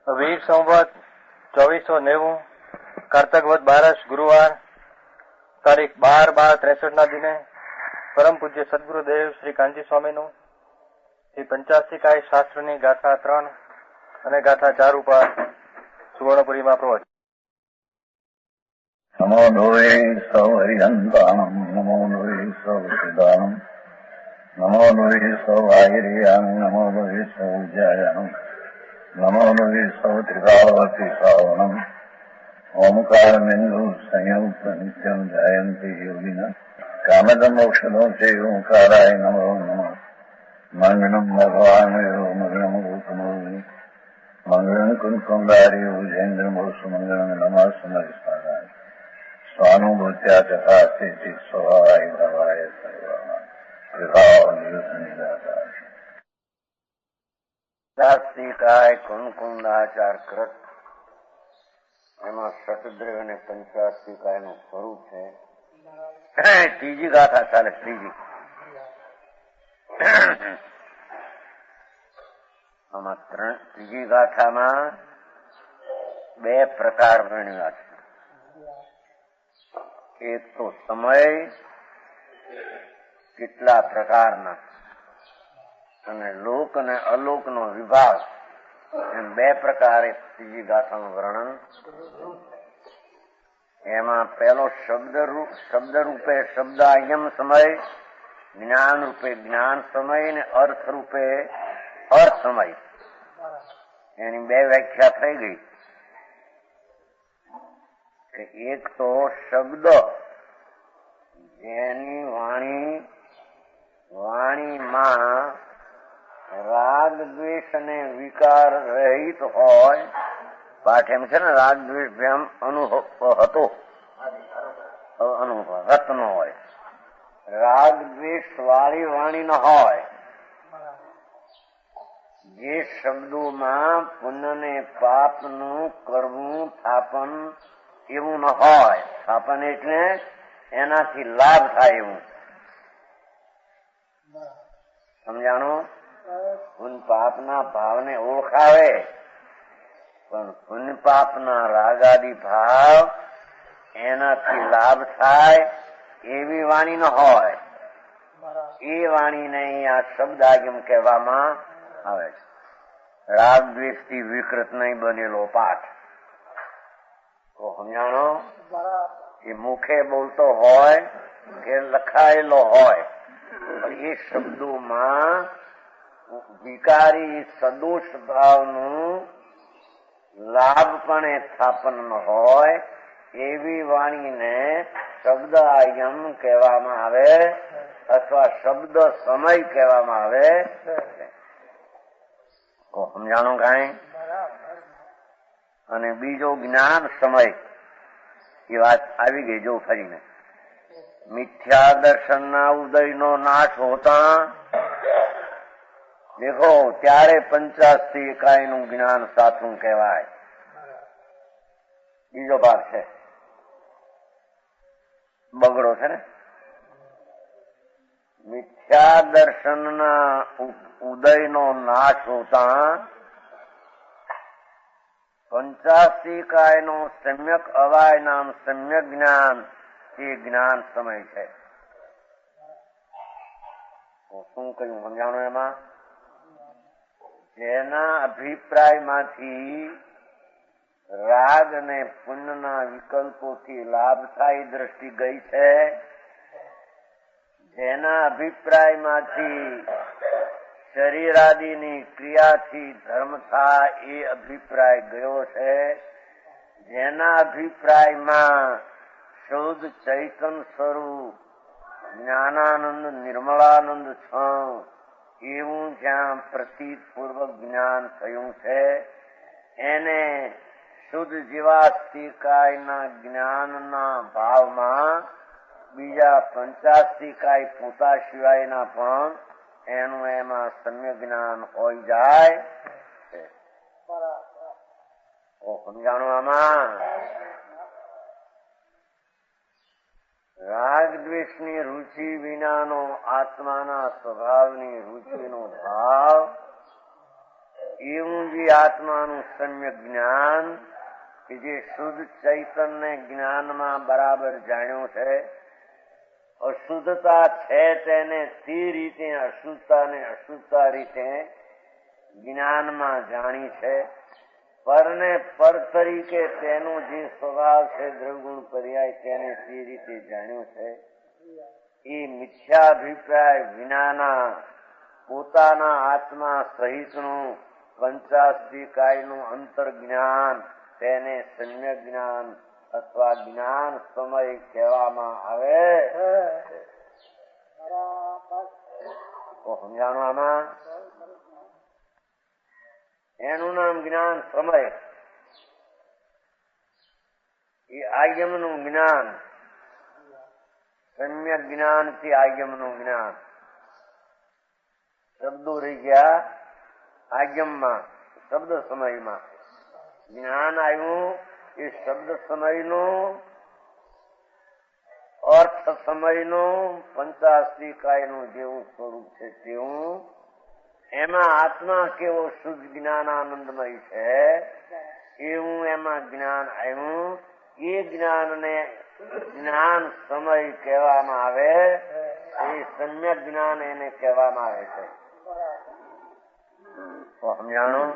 વીર સંવત 2490 કારતક વદ 12 ગુરુવાર તારીખ 12/12/63 ના દિને પરમ પૂજ્ય સદગુરુદેવ શ્રી કાંજી સ્વામીનું શ્રી પંચાશીકાય શાસ્ત્રની ગાથા 3 અને ગાથા 4 ઉપર સુવર્ણપુરીમાં પ્રવચન. નમો નોવે સૌ હરિહંતાણમ નમો નોવે સૌ સિદ્ધાણમ નમો નોવે સૌ આહિર્યામ નમો નોવે સૌ જયામ નમો નોવે સૌ ત્રિકાળવતી શ્રાવણમ ઓમકાર બિંદુ સંયુક્ત નિત્યમ જયંતી યોગિના કામદમોક્ષદો છે ઓંકારાય નમો નમઃ મંગળમ ભગવાન મંગળમ ગૌતમો મંગળમ કુંકુંડારી ઉજેન્દ્રમો સુમંગળમ નમઃ સમરિસ્મરાય સ્વાનુભૂત્યા તથા સ્થિતિ સ્વભાવાય ભવાય સર્વમાં પંચાશીકાય કુંકુંડાચાર કૃત એમાં શતદ્રવ્ય અને પંચાશીકાયનું સ્વરૂપ છે. ત્રીજી ગાથા ચાલે. ત્રીજી ગાથામાં બે પ્રકાર વર્ણવ્યા છે. એક તો સમય કેટલા પ્રકારના અને લોક અને અલોક નો વિભાગ એમ બે પ્રકારે ત્રીજી ગાથાનું વર્ણન. એમાં પહેલો શબ્દ રૂપે શબ્દાયમ સમય, જ્ઞાન રૂપે જ્ઞાન સમય અને અર્થ રૂપે અર્થ સમય, એની બે વ્યાખ્યા થઈ ગઈ. એક તો શબ્દ જેની વાણીમાં રાગ દ્વેષ અને વિકાર રહિત હોય. પાઠ એમ છે ને, રાગ દ્વેષ જેમ અનુભવ હતો રત નો હોય, રાગ દ્વેષ વાળી વાણી ન હોય. જે શબ્દોમાં પુણ્ય ને પાપ નું કરવું થાપન એવું ન હોય. થાપન એટલે એનાથી લાભ થાય એવું. સમજાણું? પુણ્ય પાપના ભાવને ઓળખાવે, પણ પુણ્ય પાપના રાગાદી ભાવ એનાથી લાભ થાય એવી વાણી ન હોય. એ વાણીને અહીંયા શબ્દાગમ કહેવામાં આવે છે. રાગ દ્વેષથી વિકૃત નહીં બનેલો પાઠ. તો સમજાણો? એ મુખે બોલતો હોય કે લખાયેલો હોય, પણ એ શબ્દોમાં વિકારી સદોષ ભાવનું લાભ પણ એ સ્થાપન ન હોય એવી વાણીને શબ્દ આયમ કહેવામાં આવે અથવા શબ્દ સમય કહેવામાં આવે. સમજાણું કાંઈ? અને બીજો જ્ઞાન સમય, એ વાત આવી ગઈ. જો ફરીને મિથ્યા દર્શનના ઉદયનો નાશ હોતા દેખો ત્યારે 85 નું જ્ઞાન સાચું કહેવાય. બીજો ભાગ છે બગડો છે ને. મિથ્યા દર્શનના ઉદયનો નાશ હોતા 85 નો સમ્યક અવાય નામ સમ્યક જ્ઞાન એ જ્ઞાન સમય છે. શું કહ્યું સમજાણું? એમાં જેના અભિપ્રાયમાંથી રાગ અને પુણ્યના વિકલ્પોથી લાભ થાય દ્રષ્ટિ ગઈ છે, જેના અભિપ્રાયમાંથી શરીરાદિની ક્રિયાથી ધર્મ થાય એ અભિપ્રાય ગયો છે, જેના અભિપ્રાયમાં શુદ્ધ ચૈતન સ્વરૂપ જ્ઞાનાનંદ નિર્મળાનંદ છે એવું જ્યાં પ્રતીત પૂર્વક જ્ઞાન થયું છે, એને શુદ્ધ જીવાસ્તિકાયના જ્ઞાનના ભાવમાં બીજા 85 પોતા સિવાયના પણ એનું એમાં સમ્યક જ્ઞાન હોય જાય છે. સમજાણું? આમાં રાગ દ્વેષની રુચિ વિનાનો આત્માના સ્વભાવની રુચિનો ભાવ એવું જીવી આત્માનું સમ્યક જ્ઞાન કે જે શુદ્ધ ચૈતન્ય જ્ઞાનમાં બરાબર જાણ્યું છે, અશુદ્ધતા છે તેને તે રીતે અશુદ્ધતાને અશુદ્ધતા રીતે જ્ઞાનમાં જાણી છે, પરને પર તરીકે તેનો જે સ્વભાવ છે દ્રવગુણ પર્યાય તેને તે રીતે જાણ્યું છે. એ મિથ્યાભિપ્રાય વિનાના પોતાના આત્મા સહિતનું પંચાસ્તિકાયનું અંતર જ્ઞાન તેને સમ્યક જ્ઞાન અથવા જ્ઞાન સમય કહેવામાં આવે. સમજાણું આમાં? એનું નામ જ્ઞાન સમય. એ આગમનું જ્ઞાન, સમ્યક જ્ઞાન થી આગમનું જ્ઞાન. શબ્દો રહી ગયા આગમમાં, શબ્દ સમયમાં. જ્ઞાન આવ્યું એ શબ્દ સમયનું, અર્થ સમયનું, પંચાસ્તિકાયનું જેવું સ્વરૂપ છે તેવું. એમાં આત્મા કેવો શુદ્ધ જ્ઞાનાનંદમય છે એવું એમાં જ્ઞાન આવ્યું. એ જ્ઞાનને જ્ઞાન સમય કહેવામાં આવે. એ સમ્યક જ્ઞાન એને કહેવામાં આવે છે. સમજાણું?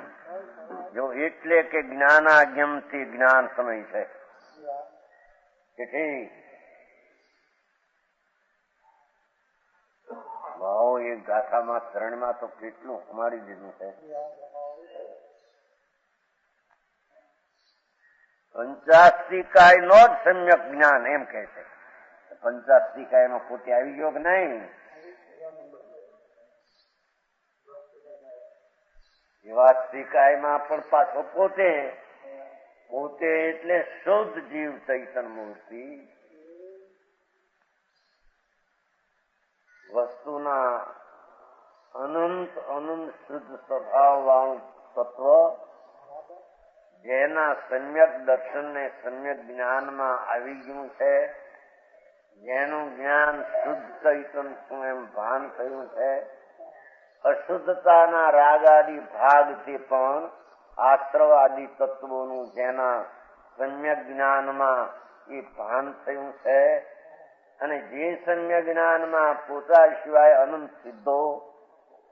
જો એટલે કે જ્ઞાનાગમ થી જ્ઞાન સમય છે. ઠીક. ભાવ એ ગાથામાં ચરણમાં તો કેટલું અમારી દીધું છે. પંચાસ્તિકાય નો જ સમ્યક જ્ઞાન એમ કે છે. પંચાસ્તિકાય નો પોતે આવી ગયો કે નહીં? એવાસ્તિકાયમાં પણ પાછો પોતે એટલે શુદ્ધ જીવ ચૈતન મૂર્તિ. વસ્તુના અનંત શુદ્ધ સ્વભાવ વાળું તત્વ જેના સમ્યક દર્શન ને સમ્યક જ્ઞાનમાં આવી ગયું છે, જેનું જ્ઞાન શુદ્ધ ચૈતન શું એમ ભાન થયું છે. અશુદ્ધતાના રાગાદી ભાગથી પણ આશ્રવાદી તત્વોનું જેના સમ્યક જ્ઞાનમાં એ ભાન થયું છે, અને જે સમ્યક જ્ઞાનમાં પોતા સિવાય અનંત સિદ્ધો,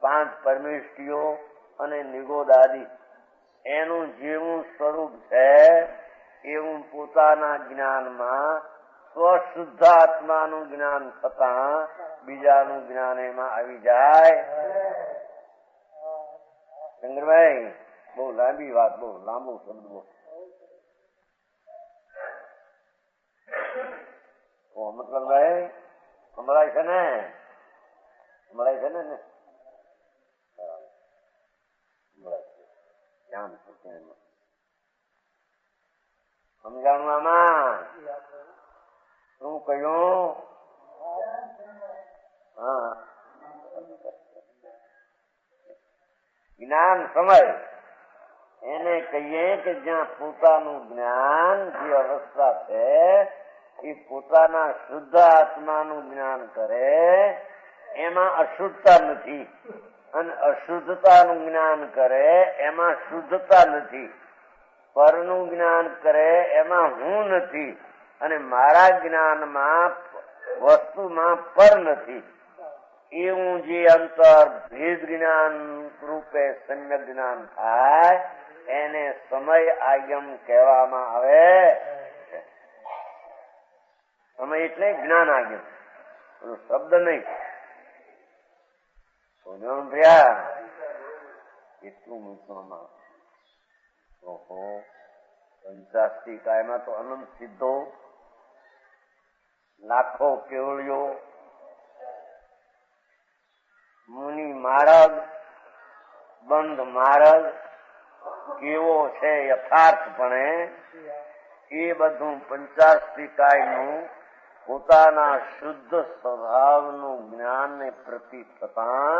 5 પરમેષ્ઠીઓ અને નિગોદાદી એનું જેવું સ્વરૂપ છે એવું પોતાના જ્ઞાનમાં સ્વશુદ્ધ આત્માનું જ્ઞાન થતા બીજાનું જ્ઞાન એમાં આવી જાય. શંકરભાઈ બહુ લાંબી વાત, બહુ લાંબુ શબ્દ બહુ મતલબ ભાઈ સંભળાય છે ને? સંભળાય છે ને? સમજાણું આમાં? શું કહ્યું? હા, જ્ઞાન સમય એને કહીએ કે જ્યાં પોતાનું જ્ઞાન જે અવસ્થા છે એ પોતાના શુદ્ધ આત્માનું જ્ઞાન કરે, એમાં અશુદ્ધતા નથી. અને અશુદ્ધતાનું જ્ઞાન કરે એમાં શુદ્ધતા નથી. પરનું જ્ઞાન કરે એમાં હું નથી, અને મારા જ્ઞાનમાં વસ્તુમાં પર નથી. એવું જે અંતર ભેદ જ્ઞાન રૂપે સમ્યક જ્ઞાન થાય એને સમય આગમ કહેવામાં આવે. સમય એટલે જ્ઞાન આગમ, શબ્દ નહીં. એટલું મૂકવામાં. ઓહો, પંચાસ્તિકાયમાં તો અનંત સિદ્ધો, લાખો કેવળીઓ, મુનિ માર્ગ, બંધ માર્ગ કેવો છે યથાર્થપણે, એ બધું પંચાસ્તિકાયનું પોતાના શુદ્ધ સ્વભાવનું જ્ઞાનને પ્રતિ થતા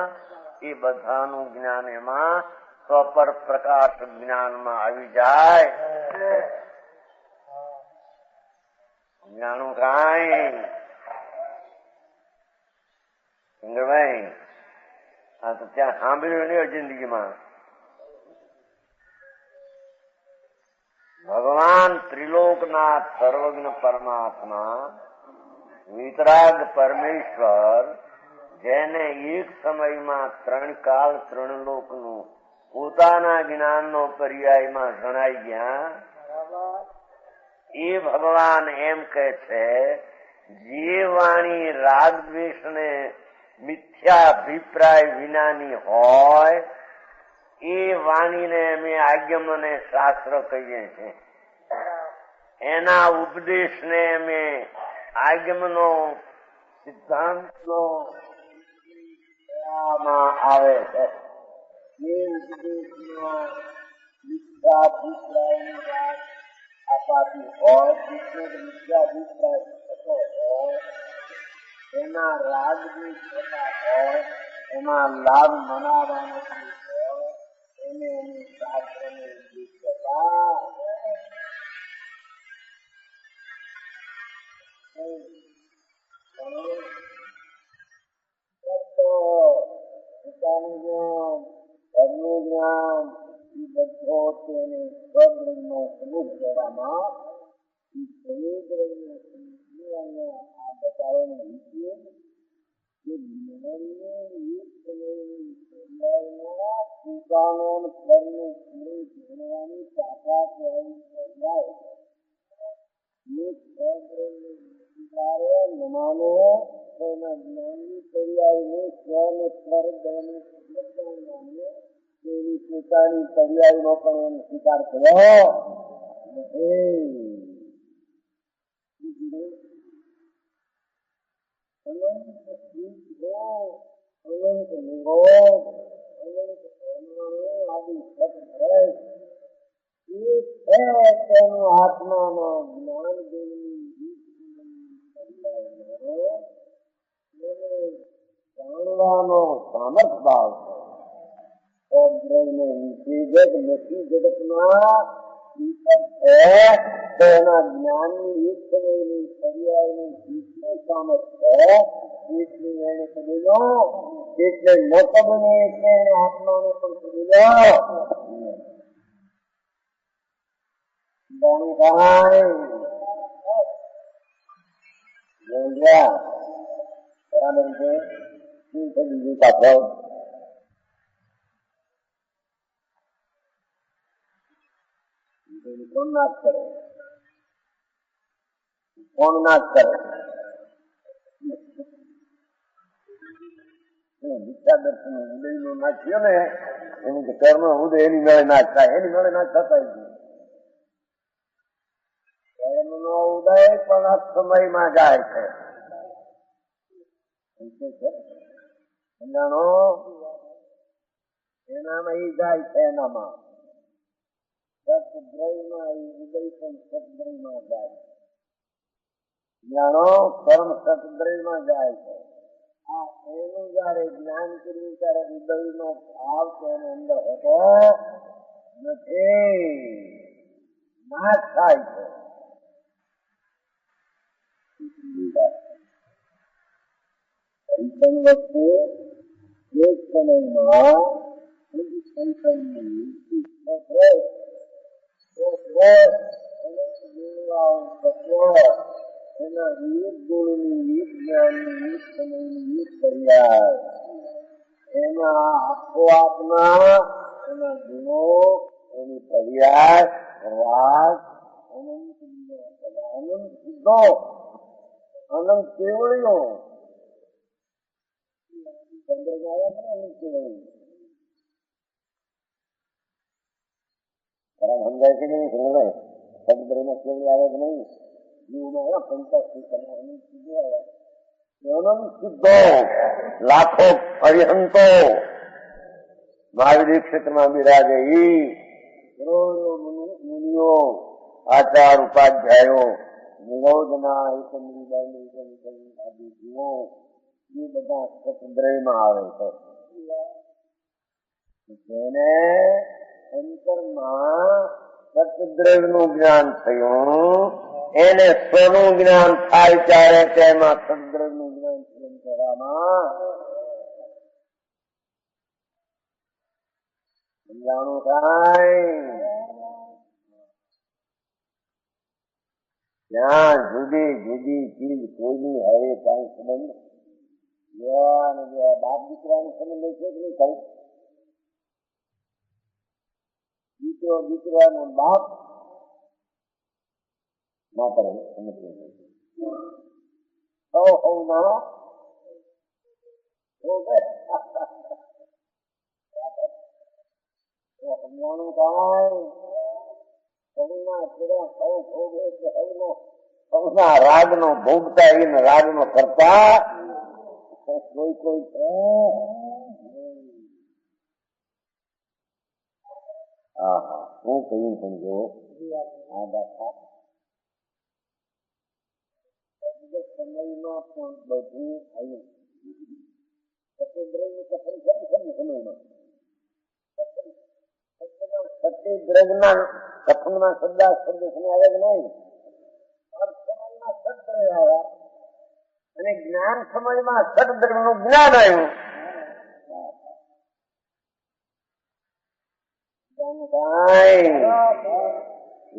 એ બધાનું જ્ઞાન એમાં સ્વપર પ્રકાશ જ્ઞાનમાં આવી જાય. જાણું કાંઈ? ચંદ્રભાઈ આ તો ત્યાં સાંભળ્યું નહીં જિંદગીમાં. ભગવાન ત્રિલોકનાથ સર્વજ્ઞ પરમાત્મા વિતરાગ પરમેશ્વર જેને એક સમયમાં 3 કાળ 3 લોકનું પોતાના જ્ઞાનનો પર્યાયમાં જણાઈ ગયા, એ ભગવાન એમ કહે છે, જે વાણી રાગ દ્વેષને મિથ્યાભિપ્રાય વિનાની હોય એ વાણીને અમે આગમ અને શાસ્ત્ર કહીએ છીએ. એના ઉપદેશને અમે આગમનો સિદ્ધાંતનો આવે છે. એ ઉપદેશમાં મિથ્યાભિપ્રાયની વાત અપાતી હોય, મિથ્યાભિપ્રાય થતો હોય, એના રાગની થતા હોય, એમાં લાભ મનાવવાનો હોય, એને એની શાસ્ત્રની વિશેષતા પોતાનું જ્ઞાન, ઘરનું જ્ઞાન, એ બધો તેને સ્વદ્રવ્યનો સમૂહ કહેવામાં, એ સમુદ્રનો સમૂહ આ બતાવવાનો હેતુ કે જ્ઞાનની એક સમયની સરિયાળમાં પોતાનો ઘરનું સમૂહ જાણવાની તાકાત વાળી સરિયાળ નમાનો એના જ્ઞાનની પર્યાયને સ્વને સ્વર દયને એની પોતાની પર્યાયનો પણ એનો સ્વીકાર કર્યો. અનંત નિરોધ, અનંત આદિ તેનું આત્માનો જ્ઞાન જાણવાનો સામર્થ ભાવ છે. નથી જગતમાં તેના જ્ઞાનની એક સમયની પર્યાયનું જેટલું સામર્થ છે એટલું એને કબૂલો, એટલે મોટો બને એટલે એને આત્માને પણ કબૂલો. કોણ નાશ કરે? કોણ નાશ કરે? દીક્ષા દર્શન ઉદય નો નાશ થયો ને એની કર્મ ઉદય એની મેળે નાશ થાય, એની મેળે નાશ થતા કર્મનો ઉદય પણ આ સમયમાં જાય છે. એનામાં એ જાય છે, એનામાં સતદ્રયમાં એ ઉદય પણ સતદ્રયમાં જાય. જાણો કર્મ સતદ્રયમાં જાય છે. આ એનું જયારે જ્ઞાન કર્યું ત્યારે ઉદયનો ભાવ તેની અંદર હતો નથી, નાશ થાય છે. વસ્તુ એક સમયમાં એના એક ગુણની, એક જ્ઞાનની, એક સમયની, એક પર્યાય, એના આખો આત્મા, એના ગુણો, એની પર્યાય, રાગ, અનંત અનંત સિદ્ધો, અનંત કેવળીઓ સમજાય કે નહીં? સમજાય સદગ્રહમાં કેવડી આવે કે નહીં? લાખો અરિહંતો મહાવીર ક્ષેત્રમાં બિરાજે, કરોડો મુનિઓ, આચાર ઉપાધ્યાયો, નિરોધના આદિ જીવો એ બધા સતદ્રયમાં આવે છે. તેને અંતરમાં સતદ્રવ્યનું જ્ઞાન થયું, એને સ્વનું જ્ઞાન થાય ત્યારે તેમાં સદદ્રવ્યનું જ્ઞાન પરંપરામાં સમજાણું થાય. ત્યાં જુદી જુદી ચીજ કોઈની હવે કાંઈ સંબંધ બાપ દીકરાનો સંબંધ છે કે નહીં કઈ? દીકરો દીકરાનો બાપ ના કરે રાગ નો ભોગતા એને રાગ નો કરતા કોઈ કોઈ હા હા હું કહ્યું સમજો આ દાખલા સમયમાં પણ બધું આવ્યું સમયમાં સત્યદ્રજ્ઞાન કથનમાં શબ્દા શબ્દ સમય આવે કે નહીં? સમયમાં સત્ય આવ્યા અને જ્ઞાન સમયમાં સદદ્રવ્ય નું જ્ઞાન આવ્યું.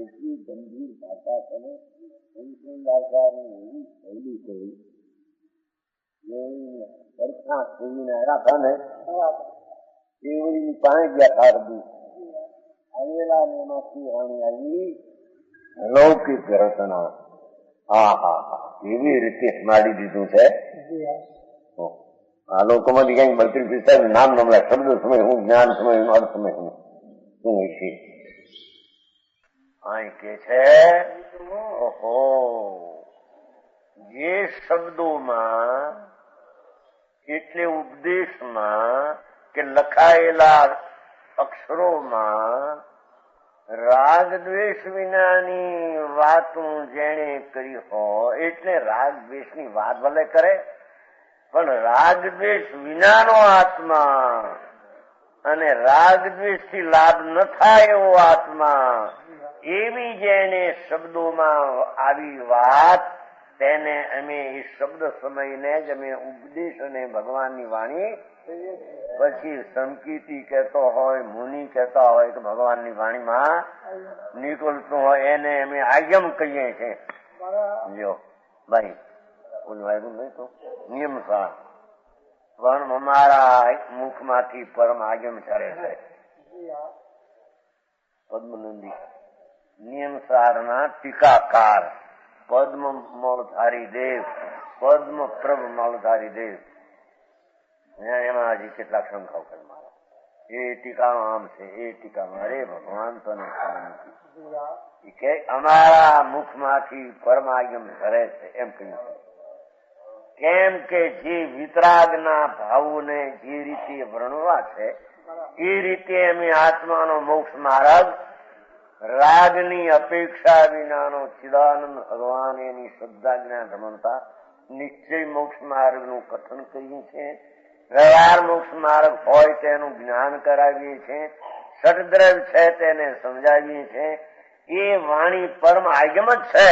એટલી ગંભીર ભાષા તમે ભાષાની એવી શૈલી કોઈ પડખા ખોલીને આવ્યા ને કેવડી પાસે ગયા ખારદી આવેલા ને એમાંથી રાણી આવી લૌકિક રચના. હા હા હા એવી રીતે મારી દીધું છે. આ લોકોમાંથી કઈક 32-45 નામ નમલા શબ્દ સમય હું જ્ઞાન સમય હું અર્થ સમય હું શું છે અહીં કે છે ઓહો જે શબ્દોમાં એટલે ઉપદેશમાં કે લખાયેલા અક્ષરોમાં રાગ દ્વેષ વિનાની વાતો જેણે કરી હોય એટલે રાગ દ્વેષની વાત ભલે કરે પણ રાગ દ્વેષ વિનાનો આત્મા અને રાગ દ્વેષથી લાભ ન થાય એવો આત્મા એવી જેને શબ્દોમાં આવી વાત તેને અમે એ શબ્દ સમયને જ અમે ઉપદેશ અને ભગવાનની વાણી પછી સંકીર્તિ કહેતો હોય મુનિ કહેતા હોય કે ભગવાનની વાણીમાં નીકળતું હોય એને અમે આજ્ઞમ કહીએ છીએ. જો ભાઈ બોલવા નહીં તો નિયમ સાર પણ અમારા મુખમાંથી પરમ આજ્ઞમ ચાલે છે. પદ્મનંદી નિયમ સારના ટીકાકાર પદ્મ મળધારી દેવ પદ્મ પ્રભ મળધારી દેવ એમાં હજી કેટલાક શંકાઓ કરી મારા એ ટીકામાં આમ છે એ ટીકામાં અરે ભગવાન તો કે અમારા મુખમાંથી પરમાગમ કરે છે એમ કહ્યું. કેમ કે જે વિતરાગના ભાવોને જે રીતે વર્ણવા છે એ રીતે અમે આત્માનો મોક્ષ માર્ગ રાગની અપેક્ષા વિનાનો ચિદાનંદ ભગવાન એની શ્રદ્ધા જ્ઞાન રમણતા નિશ્ચય મોક્ષ માર્ગનું કથન કરીએ છીએ. વ્યવહાર મોક્ષ માર્ગ હોય તેનું જ્ઞાન કરાવીએ છીએ. ષડદ્રવ્ય છે તેને સમજાવીએ છીએ. એ વાણી પરમ આજ્ઞમ જ છે.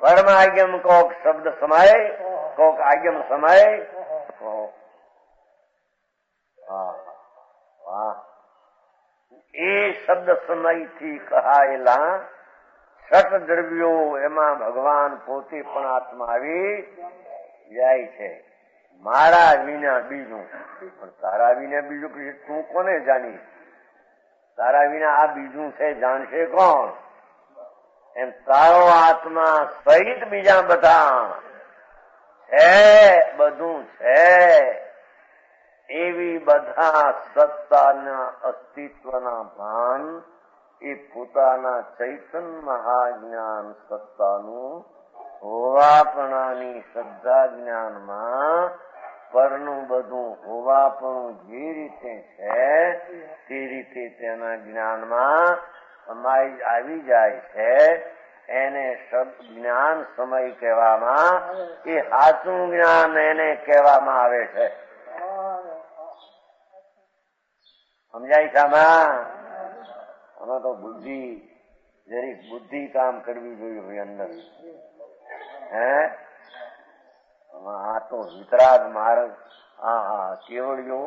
પરમ આજ્ઞમ કોક શબ્દ સમય કોક આજ્ઞમ સમય. એ શબ્દ સમયથી કહાયેલા સત દ્રવ્યો એમાં ભગવાન પોતે પણ આત્મા આવી જાય છે. મારા વિના બીજું પણ તારા વિના બીજું પછી તું કોને જાણી? તારા વિના આ બીજું છે જાણશે કોણ? એમ તારો આત્મા સહિત બીજા બધા છે બધું છે એવી બધા સત્તાના અસ્તિત્વના ભાન એ પોતાના ચૈતન્ય મહાજ્ઞાન સત્તાનું હોવાપણાની શ્રદ્ધા જ્ઞાનમાં પરનું બધું હોવાપણું જે રીતે છે તે રીતે તેના જ્ઞાનમાં સમાઈ આવી જાય છે. એને જ્ઞાન સમય કહેવામાં એ સાચું જ્ઞાન એને કહેવામાં આવે છે. સમજાય છે? આમાં તો બુદ્ધિ જરીક બુદ્ધિ કામ કરવી જોઈએ ભાઈ અંદર. આ તો વિતરાગ માર્ગ કેવળીઓ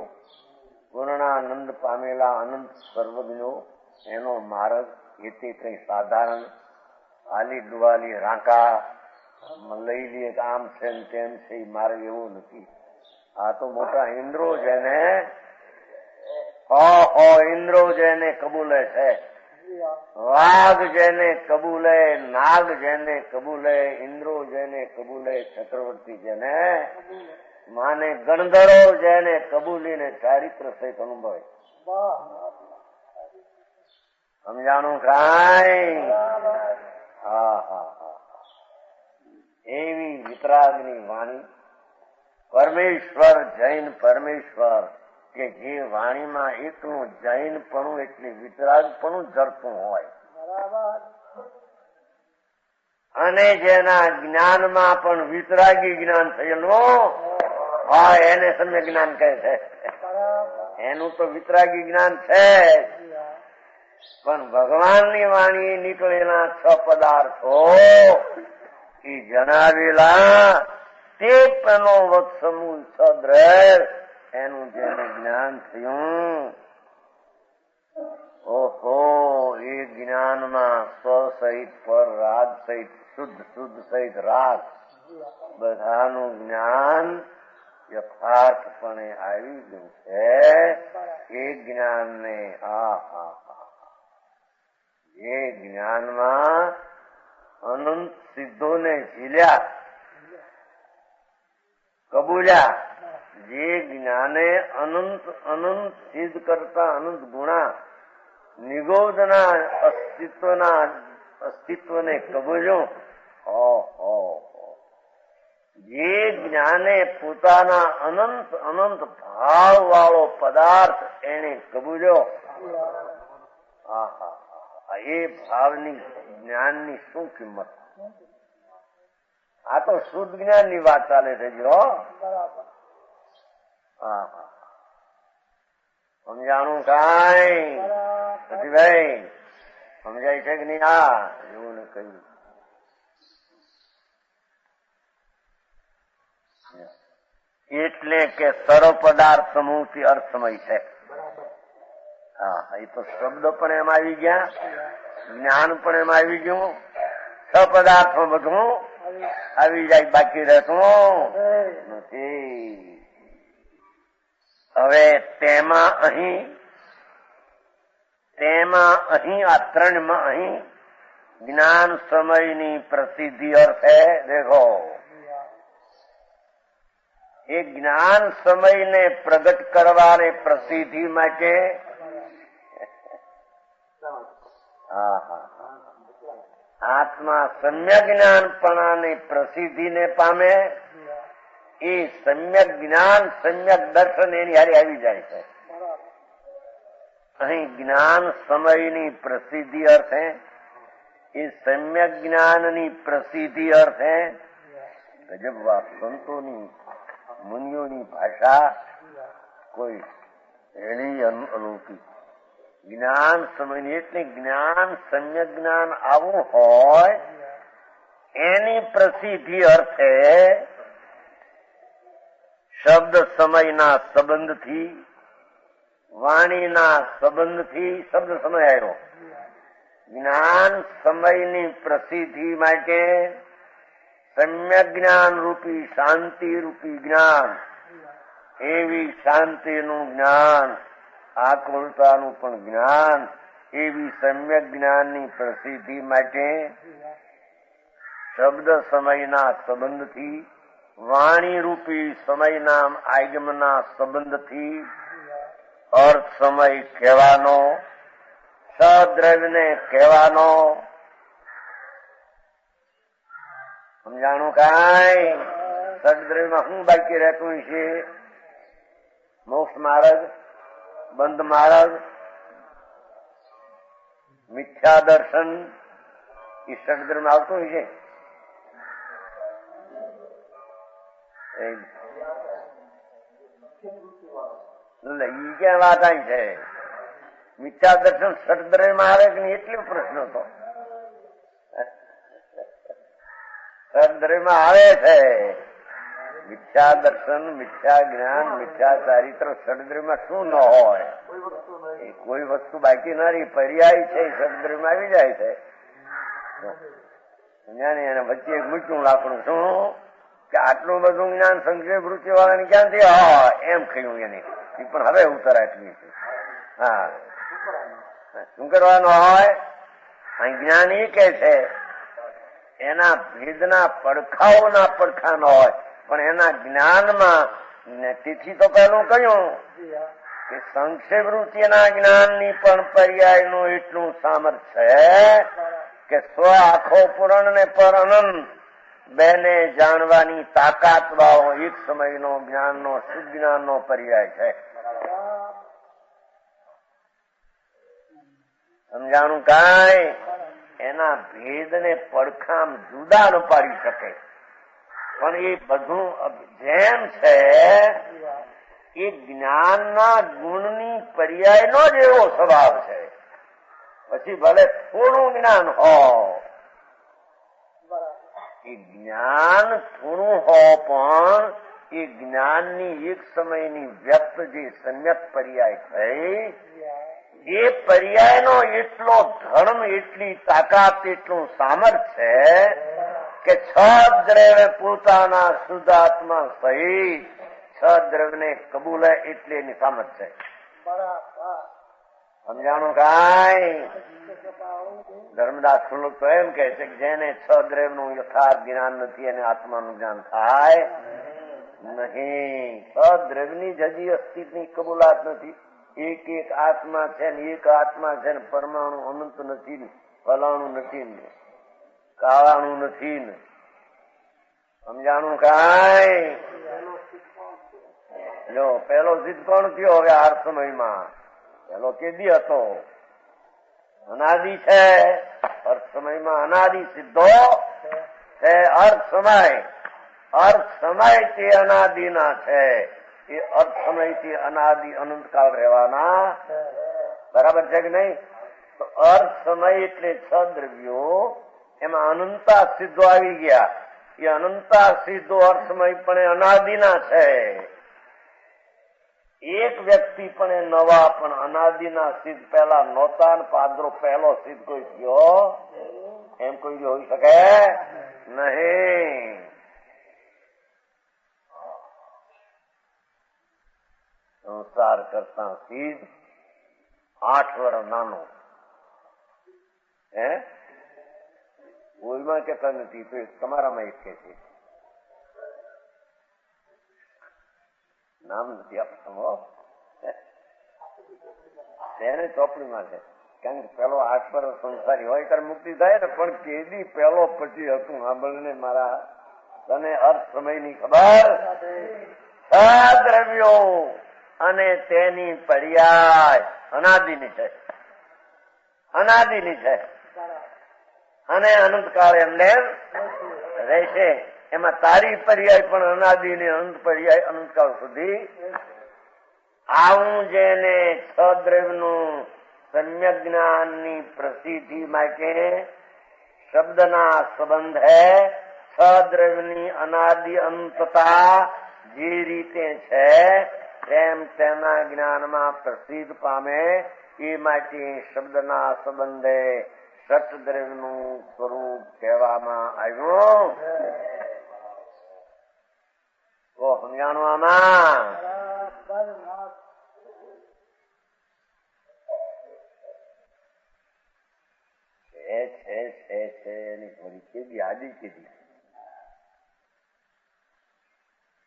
પૂર્ણાનંદ પામેલા અનંત સર્વજ્ઞો એનો માર્ગ એ તે કઈ સાધારણ આલી ડુવાલી રાંકા લઈ લઈએ કે આમ છે ને તેમ છે, મારે એવું નથી. આ તો મોટા ઇન્દ્રો જેને ઇન્દ્રો જેને કબૂલે છે, વાઘ જેને કબૂલે, નાગ જેને કબૂલે, ઇન્દ્રો જેને કબૂલે, ચક્રવર્તી જેને માને, ગણધરો જેને કબૂલીને ચારિત્ર સહિત અનુભવે. સમજાણું કાંઈ? એવી વિતરાગની વાણી પરમેશ્વર, જૈન પરમેશ્વર કે જે વાણીમાં એટલું જૈનપણું એટલી વિતરાગપણું જરતું હોય અને જેના જ્ઞાનમાં પણ વિતરાગી જ્ઞાન થયેલું હોય એને સમ્ય જ્ઞાન કહે છે. એનું તો વિતરાગી જ્ઞાન છે, પણ ભગવાનની વાણી નીકળેલા 6 પદાર્થો એ જણાવેલા તે પેલો વત્સમૂલ સદ્રવ એનું જેને જ્ઞાન થયું, ઓહો, એ જ્ઞાનમાં સ્વ સહિત પર, રાગ સહિત શુદ્ધ સહિત રાગ બધાનું જ્ઞાન યથાર્થપણે આવી ગયું છે. એ જ્ઞાનને એ જ્ઞાનમાં અનંત સિદ્ધોને ઝીલ્યા, કબૂલ્યા. જે જ્ઞાને અનંત અનંત સિદ્ધ કરતા અનંત ગુણા નિગોદના અસ્તિત્વને કબૂલ્યું, જે જ્ઞાને પોતાના અનંત અનંત ભાવ વાળો પદાર્થ એને કબૂલ્યો, એ ભાવની જ્ઞાનની શું કિંમત? આ તો શુદ્ધ જ્ઞાન ની વાત ચાલે છે. જો સમજાણું કાંઈ? ભાઈ સમજાય છે કે નહીં? એવું ને કહ્યું. એટલે કે સર્વ પદાર્થ સમૂહથી અર્થમય છે. એ તો શબ્દ પણ એમાં આવી ગયા, જ્ઞાન પણ એમાં આવી ગયું, 6 પદાર્થો બધું આવી જાય, બાકી રહેતું નથી. હવે તેમાં અહીં આ 3માં અહીં જ્ઞાન સમયની પ્રસિદ્ધિ અર્થે દેખો, એ જ્ઞાન સમયને પ્રગટ કરવાને પ્રસિદ્ધિ માટે આત્મા સમ્યક જ્ઞાનપણાની પ્રસિદ્ધિને પામે, એ સમ્યક જ્ઞાન સમ્યક દર્શન એની હારે આવી જાય છે. અહીં જ્ઞાન સમયની પ્રસિદ્ધિ અર્થે, એ સમ્યક જ્ઞાનની પ્રસિદ્ધિ અર્થે ગજબ વાત. સંતોની મુનિઓની ભાષા કોઈ એની અલૌકિક. જ્ઞાન સમયની એટલે જ્ઞાન સમ્યક જ્ઞાન આવું હોય એની પ્રસિદ્ધિ અર્થે શબ્દ સમયના સંબંધથી, વાણીના સંબંધથી શબ્દ સમય આવ્યો. જ્ઞાન સમયની પ્રસિદ્ધિ માટે સમ્યક જ્ઞાન રૂપી, શાંતિ રૂપી જ્ઞાન, એવી શાંતિનું જ્ઞાન, આકુળતાનું પણ જ્ઞાન, એવી સમ્યક જ્ઞાનની પ્રસિદ્ધિ માટે શબ્દ સમયના સંબંધથી, વાણી રૂપી સમયના આગમના સંબંધથી અર્થ સમય કહેવાનો, સદ્રવ્યને કહેવાનો. સમજાણું કાંઈ? સદ્રવ્યમાં શું બાકી રહેતું છે? મોક્ષ માર્ગ, બંધ માર્ગ, મિથ્યા દર્શન, એ સદ્રવ્યમાં આવતું છે. ઈ ક્યાં વાત આવી છે? મિથ્યા દર્શન સદ્રવ્યમાં આવે કે નહીં એટલો પ્રશ્ન હતો. સદ્રવ્યમાં આવે છે, મિથ્યા દર્શન, મિથ્યા જ્ઞાન, મિથ્યા ચારિત્ર ષડદ્રવ્યમાં શું ન હોય? એ કોઈ વસ્તુ બાકી ના રહી. પર્યાય છે ષડદ્રવ્યમાં આવી જાય છે. એને વચ્ચે એક મૂક્યું લાકડું. શું કે આટલું બધું જ્ઞાન સંક્ષેપ વૃત્તિ વાળાને ક્યાંથી? હા, એમ કહ્યું એને. એ પણ હવે ઉત્તર આટલી છે. હા, શું કરવાનું હોય? જ્ઞાન એ કે છે એના ભેદના પડખાઓના પડખા ન હોય, પણ એના જ્ઞાનમાં. તેથી તો પહેલું કહ્યું કે સંક્ષેપ વૃત્તિના જ્ઞાનની પણ પર્યાયનું એટલું સામર્થ્ય છે કે સ્વ આખો પૂરણ ને પર અનંત બેને જાણવાની તાકાત વાળો એક સમયનો જ્ઞાનનો શુદ્ધ જ્ઞાનનો પર્યાય છે. સમજાણું? કાંઈ એના ભેદને પડખામ જુદા ન પાડી શકે, પણ એ બધું જેમ છે એ જ્ઞાનના ગુણની પર્યાયનો જ એવો સ્વભાવ છે. પછી ભલે થોડું જ્ઞાન હોય, એ જ્ઞાન થોડું હોય પણ એ જ્ઞાનની એક સમયની વ્યક્ત જે સમ્યક પર્યાય થઈ, એ પર્યાયનો એટલો ધર્મ, એટલી તાકાત, એટલું સામર્થ્ય છે કે છ દ્રવ્ય પોતાના શુદ્ધાત્મા સહિત છ દ્રવ્યને કબૂલે એટલે એની સામર્થ્ય છે. સમજાણું? કાંઈ ધર્મદાસ ખુલ્લું તો એમ કે છે કે જેને છ દ્રવ્યનું યથાર્થ જ્ઞાન નથી એને આત્માનું જ્ઞાન થાય નહીં. છ દ્રવ્યની જ હજી અસ્તિત્વની કબૂલાત નથી. એક એક આત્મા છે ને એક આત્મા છે ને પરમાણુ અનંત નથી ને ફલાણું નથી ને કાળાણું નથી ને. સમજાણું? કાંઈ જો પેલો સિદ્ધ કોણ થયો હવે આ સમયમાં? પેલો કેદી હતો? અનાદિ છે. અર્થ સમયમાં અનાદિ સિદ્ધો છે. અર્થ સમય તે અનાદિના છે. એ અર્થ સમયથી અનાદિ અનંતકાળ રહેવાના. બરાબર છે કે નહીં? તો અર્થ સમય એટલે છ દ્રવ્યો, એમાં અનંતા સિદ્ધો આવી ગયા. એ અનંતા સિદ્ધો અર્થ સમય પણ અનાદિના છે. એક વ્યક્તિ પણ નવા પણ અનાદિના સિદ્ધ પહેલા નહોતા ને પાદરો પહેલો સિદ્ધ કોઈ થયો એમ કોઈ હોઈ શકે નહીં. સંસાર કરતા સિદ્ધ 8 વર્ષ નાનો. કોઈમાં કેતા નથી, તો તમારામાં એક કે છે. નામ નથી આપતો તેને ચોપડીમાં છે. કારણ કે પેલો 8 વર્ષ સંસારી હોય ત્યારે મુક્તિ થાય ને, પણ કેદી પેલો પછી હતું સાંભળને મારા, તને અર્થ સમયની ખબર? દ્રવ્યો અને તેની પર્યાય અનાદિની છે. અનાદિની છે અને અનંતકાળ એમને રહેશે. એમાં તારી પર્યાય પણ અનાદિ ને અનંત પર્યાય અનંતકાળ સુધી. આવું જેને છ દ્રવ્યનું સમ્યક જ્ઞાનની પ્રસિદ્ધિ માટે શબ્દના સંબંધ હે, છ દ્રવ્યની અનાદિ અનંતતા જે રીતે છે તેમ તેના જ્ઞાનમાં પ્રસિદ્ધ પામે. એ માટે શબ્દના સંબંધે સત દ્રવ્યનું સ્વરૂપ કહેવામાં આવ્યું. તો સમજાણું આમાં? છે એની થોડી કેદી આદિ કીધી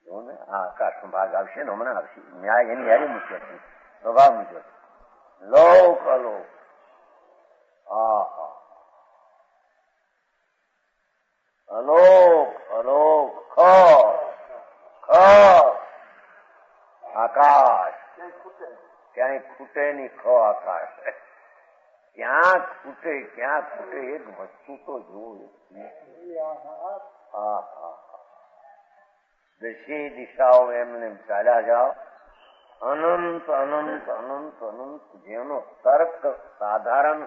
ને. આ આકાશનો ભાગ આવશે ને હમણાં આવશે. ન્યાય એની યારી મૂક્યો છે સ્વભાવ મૂક્યો છે. લોક અલોક. અલોક અલોક આકાશ ક્યાંય ખૂટે નહીં. આકાશ ક્યાં ખૂટે એક વસ્તુ તો જોવું. દશે દિશાઓ એમને ચાલ્યા જાઓ. અનંત અનંત અનંત અનંત જેનો તર્ક સાધારણ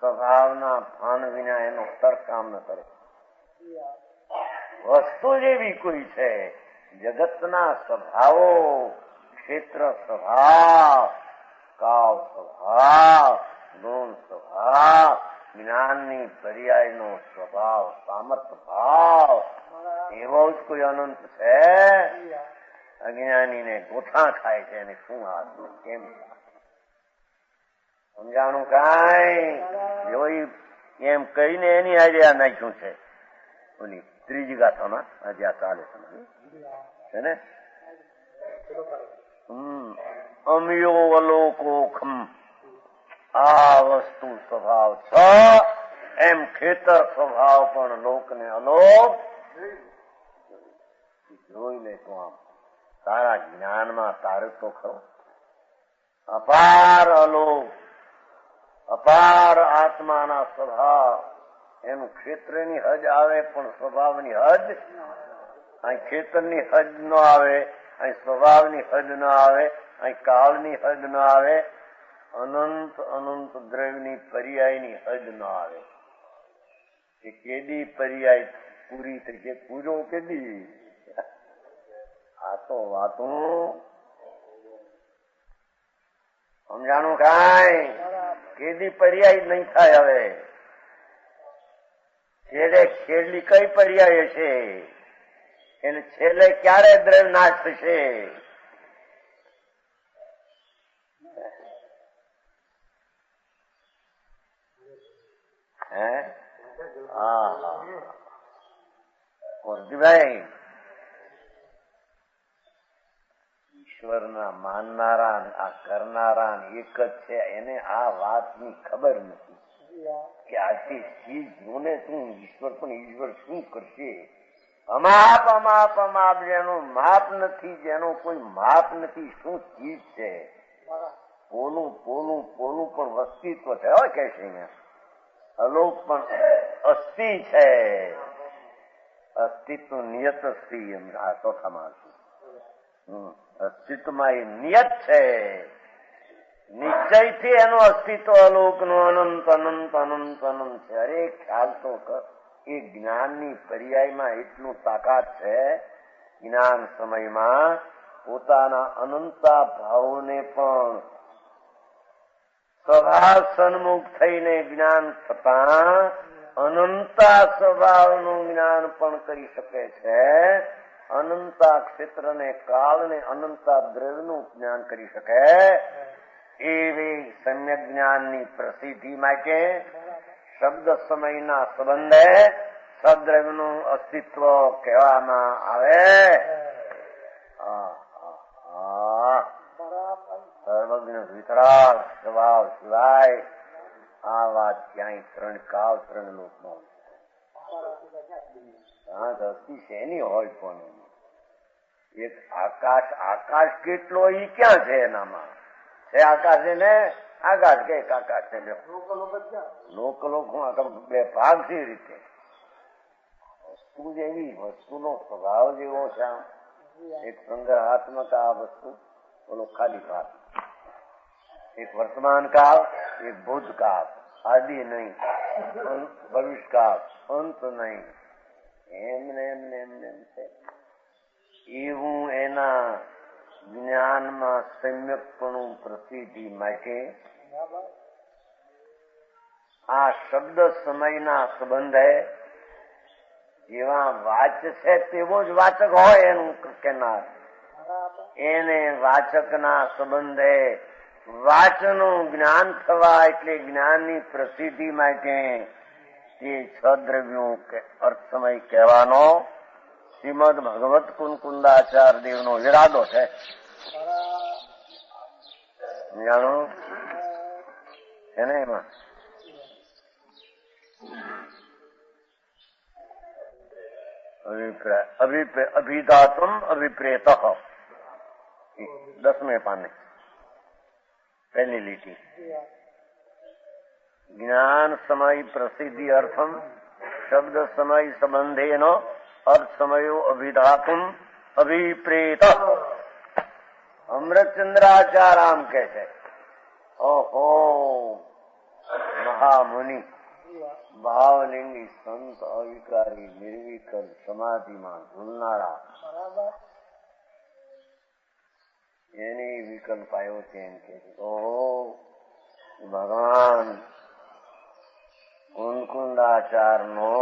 સ્વભાવના ભાન વિના એનો તર્ક કામ ન કરે. વસ્તુ જેવી કોઈ છે જગતના સ્વભાવો, ક્ષેત્ર સ્વભાવ, કાળ સ્વભાવ, ગુણ સ્વભાવ, જ્ઞાનની પર્યાયનો સ્વભાવ, સામર્થ ભાવ, એવો જ કોઈ અનંત છે? અજ્ઞાનીને ગોઠા ખાય છે અને શું હાથમાં કેમ સમજાણું? કાંઈ જોઈ એમ કહીને એની આજે આ નાખ્યું છે. ઓલી ત્રીજી ગાથામાં આજે આ ચાલે છે ને, અમયો અલોકોખમ, આ વસ્તુ સ્વભાવ છ, એમ ખેતર સ્વભાવ પણ લોકને અલોક. જોઈ લે તું આમ તારા જ્ઞાનમાં તારે તો ખરો. અપાર અલોક, અપાર આત્માના સ્વભાવ, એનું ક્ષેત્રની હદ આવે પણ સ્વભાવની હદ. અહીં ખેતરની હદ ન આવે, અહીં સ્વભાવની હદ ન આવે, અહીં કાળની હદ ન આવે, અનંત અનંત દ્રવ્યની પર્યાયની હદ ન આવે. એ કેદી પર્યાય પૂરી થઈ છે? પૂરો કેદી? આ તો વાતું સમજાણું? કાંઈ કેદી પર્યાય નહીં થાય. હવે છેલ્લે છેલ્લી કઈ પર્યાય છે? એને છેલ્લે ક્યારે દ્રવ્ય નાશ થશે? હે? હા ભાઈ, ઈશ્વરના માનનારા, આ કરનારા એક જ છે. એને આ વાતની ખબર નથી કે આથી ચીજ જોને શું ઈશ્વર, પણ ઈશ્વર શું કરશે? અમાપ અમાપ અમાપ, જેનું માપ નથી, જેનું કોઈ માપ નથી, શું ચીજ છે? પોલું પોલું પોલું પણ અસ્તિત્વ છે. હવે કે છે અહીંયા અલોક પણ અસ્થિ છે. અસ્તિત્વ નિયત અસ્થિ, એમ આ ચોથામાં અસ્તિત્વમાં એ નિયત છે. નિશ્ચયથી એનું અસ્તિત્વ અલોકનું અનંત અનંત અનંત અનંત છે. અરે ખ્યાલ તો કર, એ જ્ઞાનની પર્યાયમાં એટલું તાકાત છે. જ્ઞાન સમયમાં પોતાના અનંતા ભાવોને પણ સ્વભાવ સન્મુખ થઈને જ્ઞાન થતા અનંતા સ્વભાવનું જ્ઞાન પણ કરી શકે છે. અનંતા ક્ષેત્રને કાળને અનંતા દ્રવ્યનું જ્ઞાન કરી શકે. એવી સમ્યક જ્ઞાનની પ્રસિદ્ધિ માટે શબ્દ સમયના સંબંધે સદ્રવ્યનું અસ્તિત્વ કહેવામાં આવે. સર્વજ્ઞ વિતરાગ સ્વભાવ સિવાય આ વાત ક્યાંય ત્રણ કાળ ત્રણ લોકમાં અસ્થિ શેની હોય? પણ એક આકાશ, આકાશ કેટલો ઈ ક્યાં છે? એનામાં છે આકાશ ને આકાશ કે આકાશ છે લોક લોક બે ભાગ છે. રીતે વસ્તુ જેવી, વસ્તુનો સ્વભાવ જેવો છે. એક સંગ્રહાત્મક આ વસ્તુ, બોલો ખાલી ભાગ. એક વર્તમાન કાળ, એક ભૂતકાળ, આદિ નહીં, ભવિષ્યકાળ, અંત નહીં, એમને એમને એમને એમ છે. એવું એના જ્ઞાનમાં સમ્યકપણું પ્રસિદ્ધિ માટે આ શબ્દ સમયના સંબંધે જેવા વાચ છે તેવો જ વાચક હોય એનું કહેનાર. એને વાચકના સંબંધે વાચનું જ્ઞાન થવા, એટલે જ્ઞાનની પ્રસિદ્ધિ માટે તે છ દ્રવ્યો અર્થમય કહેવાનો શ્રીમદ ભગવત કુંકુંદાચાર્ય દેવનો ઈરાદો છે. જાણો છે ને? એમાં અભિધાતુમ અભિપ્રેત, 10મે પાને પહેલી લીટી. જ્ઞાન સમય પ્રસિદ્ધિ અર્થમ શબ્દ સમય સંબંધેનો અર્થ સમયો અભિધાતુમ અભિપ્રેત. અમૃતચંદ્રાચાર્ય કે છે, ઓહો મહામુનિ, ભાવલિંગી સંત, અવિકારી નિર્વિકલ્પ સમાધિમાં ઝૂલનારા એની વિકલ્પ આવ્યો છે એમ કે ઓહો ભગવાન કુંકુંદાચારનો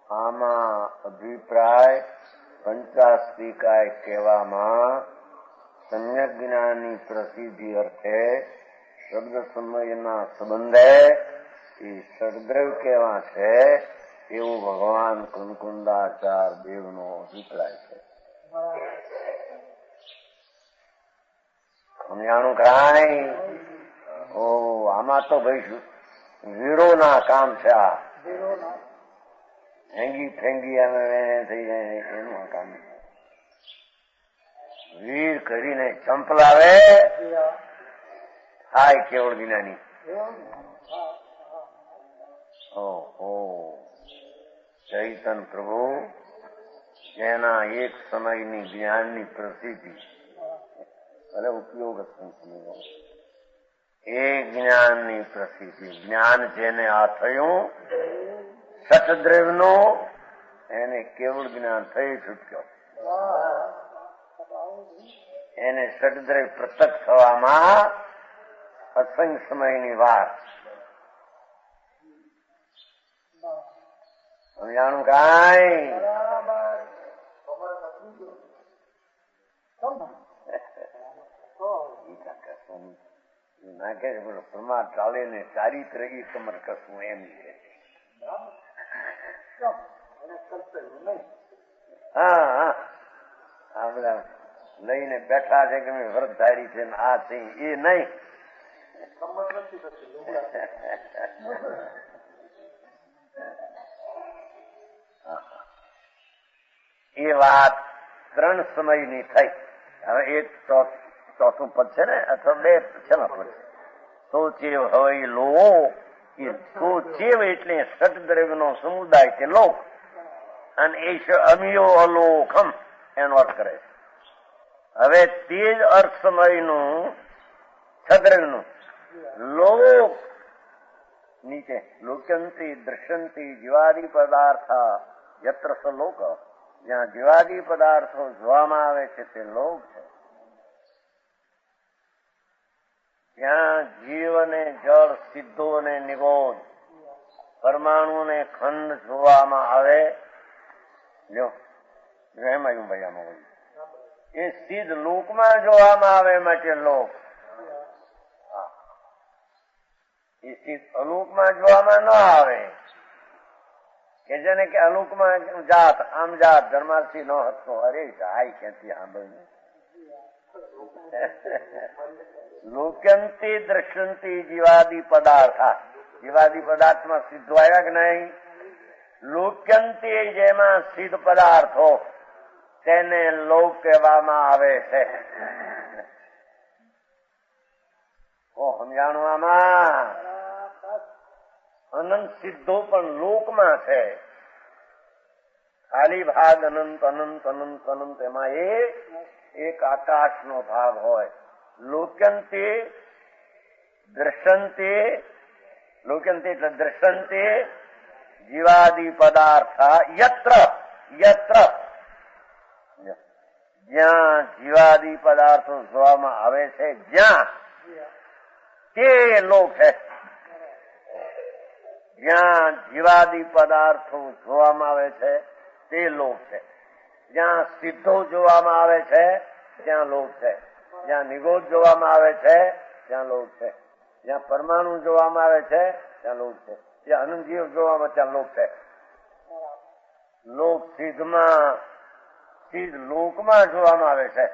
આમાં અભિપ્રાય પંચાસ્તિકાય કહેવામાં સમ્યક જ્ઞાનની પ્રસિદ્ધિ અર્થે શબ્દ સમયના સંબંધે એ સદદ્રવ કેવા છે એવું ભગવાન કુંકુંદાચાર દેવનો અભિપ્રાય છે. સમજાણું કાંઈ? ઓ આમાં તો ભાઈ વીરોના કામ છે. આ ફેંગી ફેંગી અમે થઈ જાય એનું આ કામ વીર કરીને ચંપલાવે હાય કેવળ વિનાની. ઓહો ચૈતન પ્રભુ જેના એક સમયની જ્ઞાનની પ્રસિદ્ધિ ભલે ઉપયોગ એ જ્ઞાનની પ્રસિદ્ધિ જ્ઞાન જેને આ થયું સતદ્રવ્યનું એને કેવળ જ્ઞાન થઈ છૂટ્યો. એને સતદ્રવ્ય પ્રત્યક્ષ થવામાં અસંખ્ય સમયની વાત. સમજાણું કાંઈ? નાખે છે બોલો પ્રમાદ ચાલે ને ચારિત્ર ઈ કમર કશું એમ છે. હા હા આ બધા લઈને બેઠા છે કે મેં વ્રતધારી છે ને આ છે એ નહીં. એ વાત 3 સમયની થઈ. હવે એક ચોથું પદ છે ને અથવા 2 છેલ્લા પદ છે. તો ચેવ હવે લો તો ચેવ એટલે સતદ્રવ્યનો સમુદાય કે લોક અને એ અમિયો અલોકમ એનો અર્થ કરે છે. હવે તે જ અર્થ સમયનું સદ્રવ્યનું લોક નીચે લોક્યંતી દ્રશ્યંતી જીવાદી પદાર્થ યત્ર સ લોક જ્યાં જીવાદી પદાર્થો જોવામાં આવે છે તે લોક છે. જ્યાં જીવ અને જળ સિદ્ધો અને નિગોદ પરમાણુ ને ખંડ જોવામાં આવે એમાં ભાઈ આમાં એ સિદ્ધ લોકમાં જોવામાં આવે માટે લોક. એ સિદ્ધ અલોકમાં જોવામાં ન આવે કે જેને કે અલોકમાં જાત આમ જાત ધર્માર્થી ન હતો. અરે જાય ક્યાંથી સાંભળ્યું. લોક્યંતી દ્રશ્યંતી જીવાદી પદાર્થ જીવાદી પદાર્થમાં સિદ્ધો આવ્યા કે નહીં? લોક્યંતી જેમાં સિદ્ધ પદાર્થો તેને લોક કહેવામાં આવે છે. સમજાણું આમાં? અનંત સિદ્ધો પણ લોકમાં છે. ખાલી ભાગ અનંત અનંત અનંત અનંત એમાં એક આકાશનો ભાગ હોય. લોક્યંતી દ્રશ્યંતી લોક્યંતી એટલે દ્રશ્યંતી જીવાદી પદાર્થ યત્ર યત્ર જ્યાં જીવાદી પદાર્થો જોવામાં આવે છે જ્યાં તે લોક છે. જ્યાં જીવાદી પદાર્થો જોવામાં આવે છે તે લોક છે. જ્યાં સિદ્ધો જોવામાં આવે છે ત્યાં લોક છે. જ્યાં નિગોદ જોવામાં આવે છે ત્યાં લોક છે. જ્યાં પરમાણુ જોવામાં આવે છે ત્યાં લોક છે. જ્યાં અનંત જીવ જોવામાં ત્યાં લોક છે. લોક સિદ્ધમાં સિદ્ધ લોકમાં જોવામાં આવે છે.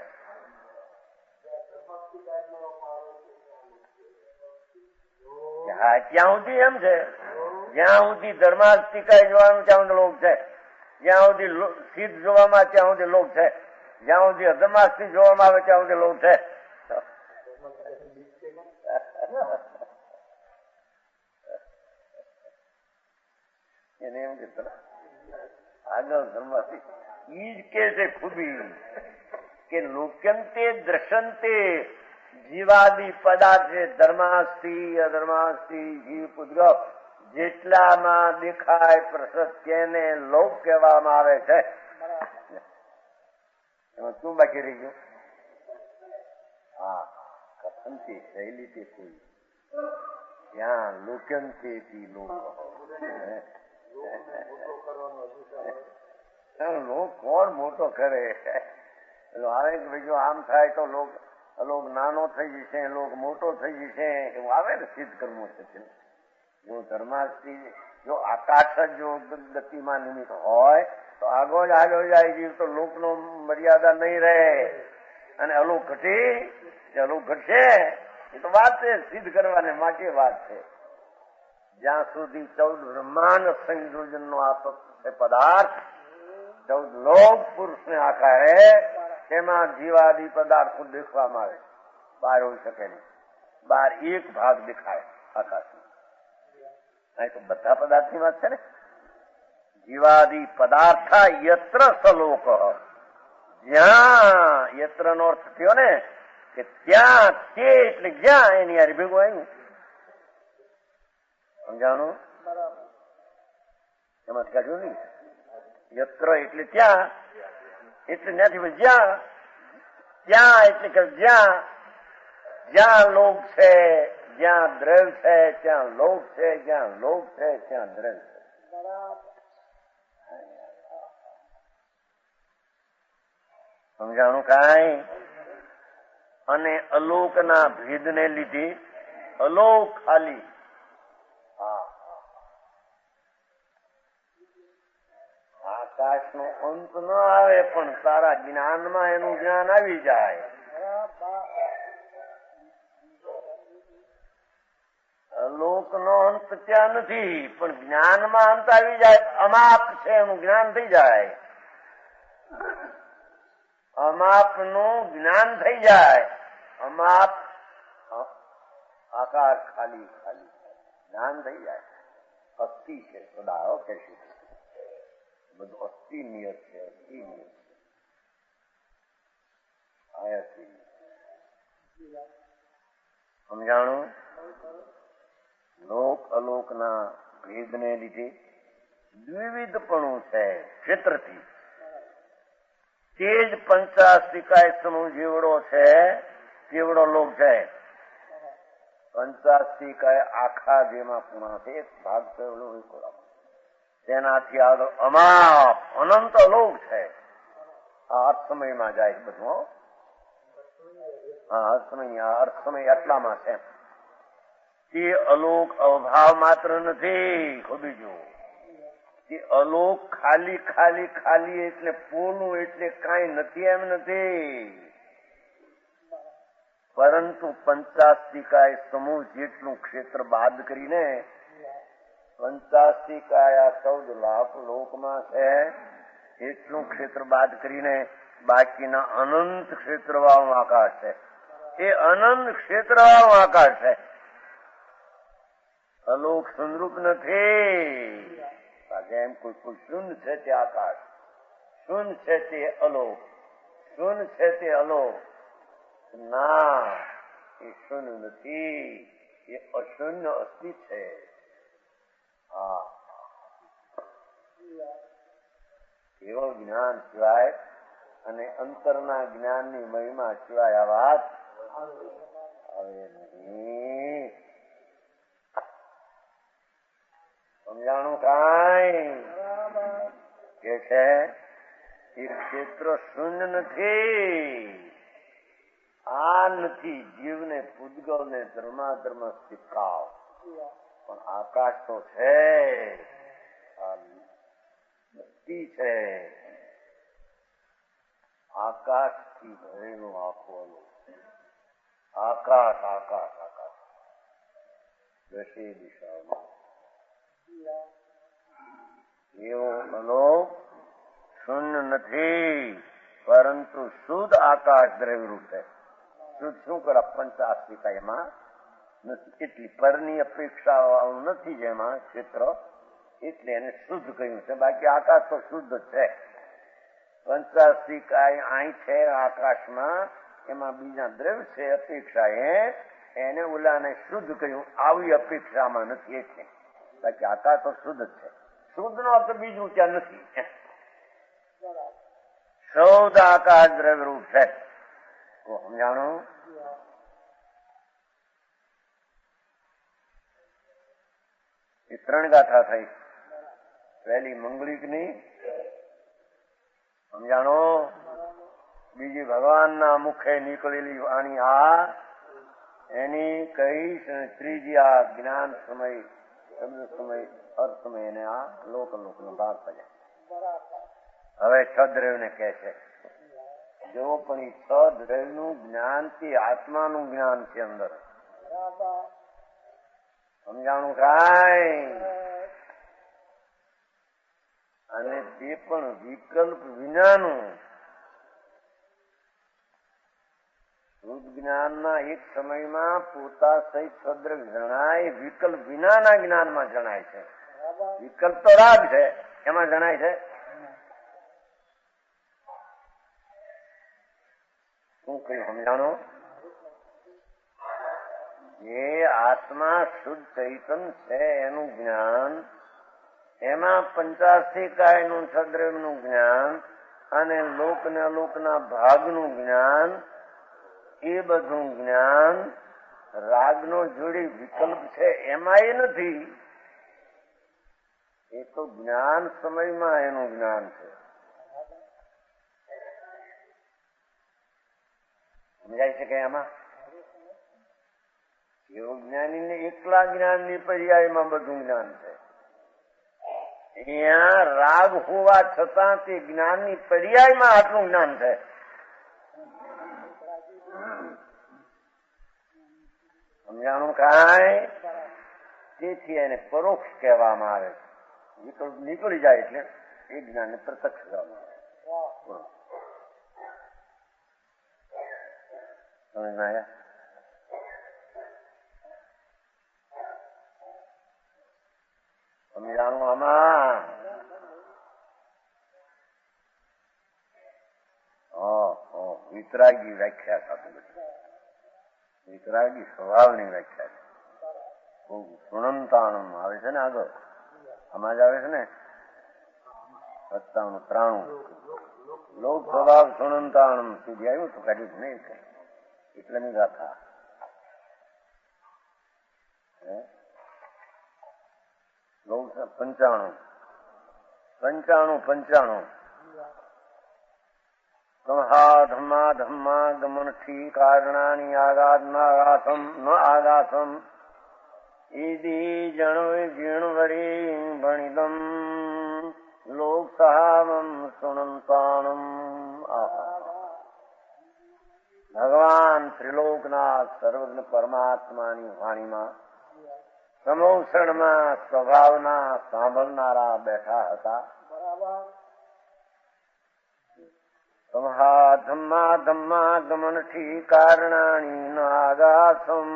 હા ત્યાં સુધી એમ છે. જ્યાં સુધી ધર્માસ્તિકાય જોવાનું ત્યાં સુધી લોક છે. જ્યાં સુધી સિદ્ધ જોવામાં ત્યાં સુધી લોક છે. જ્યાં સુધી અધર્માસ્તી જોવામાં આવે ત્યાં સુધી લોક છે. એને એમ કે આગળ ધર્માસ્તી ઈ જ કે છે ખૂબી કે લોક્યંતે દ્રશ્યંતે જીવાદી પદાર્થ છે. ધર્માસ્તી અધર્માસ્તી જીવ પુદ્ર જેટલામાં દેખાય પ્રસત તેને લોક કહેવામાં આવે છે. એમાં શું બાકી રહી ગયું? હા કથનથી શૈલીથી કોઈ ત્યાં લોક્યંથી લોક કોણ મોટો કરે આવે કે ભાઈ જો આમ થાય તો લોક નાનો થઈ જશે લોક મોટો થઈ જશે એવું આવે ને સિદ્ધ કર્મો છે. જો ધર્માસ્તી જો આકાશ જ જો ગતિમાં નિમિત્ત હોય તો આગળ જાય જીવ તો લોકનો મર્યાદા નહીં રહે અને અલોક ઘટશે એ તો વાત છે સિદ્ધ કરવાને માટે વાત છે. જ્યાં સુધી 14 બ્રહ્માંડ સંયોજનનો આ પદાર્થ 14 લોક પુરુષને આકારે તેમાં જીવાદી પદાર્થો દેખવામાં આવે. બહાર હોઈ શકે નહીં. બહાર એક ભાગ દેખાય આકાશમાં. અહીં તો બધા પદાર્થની વાત છે ને. જીવાદી પદાર્થ યત્ર સલોક, જ્યાં યત્ર નો અર્થ થયો ને કે ત્યાં તે એટલે જ્યાં એની યાર ભેગું આવ્યું. સમજાણું? એમાં કાઢ્યું નહીં. યત્ર એટલે ત્યાં એટલે ત્યાંથી જ્યાં એટલે કે જ્યાં લોક છે જ્યાં દ્રવ્ય છે ત્યાં લોક છે, જ્યાં લોક છે ત્યાં દ્રવ્ય છે. સમજાણું કાંઈ? અને અલોકના ભેદને લીધે અલોક ખાલી આકાશનો અંત ન આવે પણ તારા જ્ઞાનમાં એનું જ્ઞાન આવી જાય. અલોકનો અંત ત્યાં નથી પણ જ્ઞાનમાં અંત આવી જાય. અમાપ છે એનું જ્ઞાન થઈ જાય. અમાપનું જ્ઞાન થઈ જાય. અમાપ આકાશ ખાલી જ્ઞાન થઈ જાય. અસ્થિ છે સદા કહેશું બધું અસ્થિ નિયત છે. સમજાણું? લોક અલોકના ભેદને લીધે દ્વિવિધપણું છે ક્ષેત્રથી. તે જ પંચાસ્તિકાય સમૂહ જેવડો છે તેવડો લોક છે. પંચાસ્તિકાય આખા જેમાં પૂર્ણ છે એક ભાગ થયેલો તેનાથી આગળ અમાપ અનંત લોક છે. આ અર્થમયમાં જાય બધું. અર્થમય આટલામાં છે. તે અલોક અભાવ માત્ર નથી. બીજું તે અલોક ખાલી એટલે પોલું એટલે કઈ નથી એમ નથી. પરંતુ પંચાસ્તિકાય સમૂહ જેટલું ક્ષેત્ર બાદ કરીને પંચાસ્તિકાય 14 લાખ લોકમાં છે એટલું ક્ષેત્ર બાદ કરીને બાકીના અનંત ક્ષેત્ર વાળું આકાશ છે. એ અનંત ક્ષેત્ર વાળું આકાશ છે. અલોક સંરૂપ નથી. એમ કોઈ શૂન્ય છે તે આકાશ, શૂન્ય છે તે અલોક, શૂન્ય છે તે અલોક. ના, એ શૂન્ય નથી, એ અશૂન્ય અસ્થિ છે. હા, એવો જ્ઞાન સિવાય અને અંતરના જ્ઞાનની મહિમા સિવાય આ વાત આવે નહીં. સમજાણું કાંઈ? કે છે એ ક્ષેત્ર શૂન્ય નથી. આ નથી જીવને પૂદગલને ધર્માધર્મ શીખાવ, પણ આકાશ તો છે, બધી છે. આકાશ થી ભરેલું આખું આકાશ આકાશ આકાશ દશે દિશામાં એવો અલોક શૂન્ય નથી, પરંતુ શુદ્ધ આકાશ દ્રવ્યરૂપ છે. શુદ્ધ શું કરે? પંચાસ્તિકા એમાં નથી. એટલી પરની અપેક્ષા નથી જેમાં ક્ષેત્ર, એટલે એને શુદ્ધ કહ્યું છે. બાકી આકાશ તો શુદ્ધ છે. પંચાસ્તિકા અહીં છે આકાશમાં, એમાં બીજા દ્રવ્ય છે અપેક્ષા, એને ઓલાને શુદ્ધ કહ્યું. આવી અપેક્ષામાં નથી એટલે. બાકી આકાશ તો શુદ્ધ છે. શુદ્ધ નો અર્થ બીજું ત્યાં નથી. શુદ્ધ આકાશ દ્રવ્ય રૂપ છે. સમજાણું? એ 3 ગાથા થઈ. પહેલી મંગળિકની, સમજાણો. બીજી ભગવાનના મુખે નીકળેલી વાણી આ એની કહીશ. અને ત્રીજી આ જ્ઞાન સમય, શબ્દ સમય, અર્થ સમય, એને આ લોક નો ભાગ પડ્યા. હવે છદ્રવ્યને કહે છે જો પણ એ છદ્રવ્યનું જ્ઞાન તે આત્માનું જ્ઞાન છે અંદર. સમજાણું કાંઈ? અને તે પણ વિકલ્પ વિનાનું. શુદ્ધ જ્ઞાનના એક સમયમાં પોતા સહિત છદ્રવ્ય જણાય, વિકલ્પ વિનાના જ્ઞાનમાં જણાય છે. વિકલ્પ તો રાગ છે, એમાં જણાય છે. શું કહ્યું? સમજાણો? જે આત્મા શુદ્ધ ચૈતન છે એનું જ્ઞાન, એમાં 85 કાયનું છદ્રવ્યનું જ્ઞાન અને લોક ને અલોકના ભાગનું જ્ઞાન, એ બધું જ્ઞાન રાગનો જોડી વિકલ્પ છે એમાં એ નથી. એ તો જ્ઞાન સમયમાં એનું જ્ઞાન છે. સમજાય છે કે એમાં એવું જ્ઞાનીને એકલા જ્ઞાનની પર્યાયમાં બધું જ્ઞાન છે. અહીંયા રાગ હોવા છતાં તે જ્ઞાનની પર્યાયમાં આટલું જ્ઞાન છે. સમજાણું કાંઈ? તેથી એને પરોક્ષ કહેવામાં આવે. વિકલ્પ નીકળી જાય એટલે એ જ્ઞાનને પ્રત્યક્ષ કહેવામાં આવે. સમજમાં આવ્યા? સમજાણું આમાં? વિતરાગી વ્યાખ્યા સાથે બધી વિતરાગી સ્વભાવની વ્યાખ્યા છે. સુણંતાણું આવે છે ને આગળ, આમાં જ આવે છે ને 97-93 લોક સ્વભાવ સુણંતાણું સુધી આવ્યું તો કાઢ્યું જ નહીં એટલે ની ગાથા. લોક 95 ધમ્મા ધમ્મા ગમનથી કારણાની આગાસમ ન આગાસમ ઈદી જણવે જીણવરી ભણિદમ લોક સહાવમ સુણંતાણમ. ભગવાન ત્રિલોકનાથ સર્વજ્ઞ પરમાત્માની વાણીમાં સમૌષણમાં સ્વભાવના સાંભળનારા બેઠા હતા. ધમ્મા ધમ્મા ગમનથી કારણાની નાગાસમ.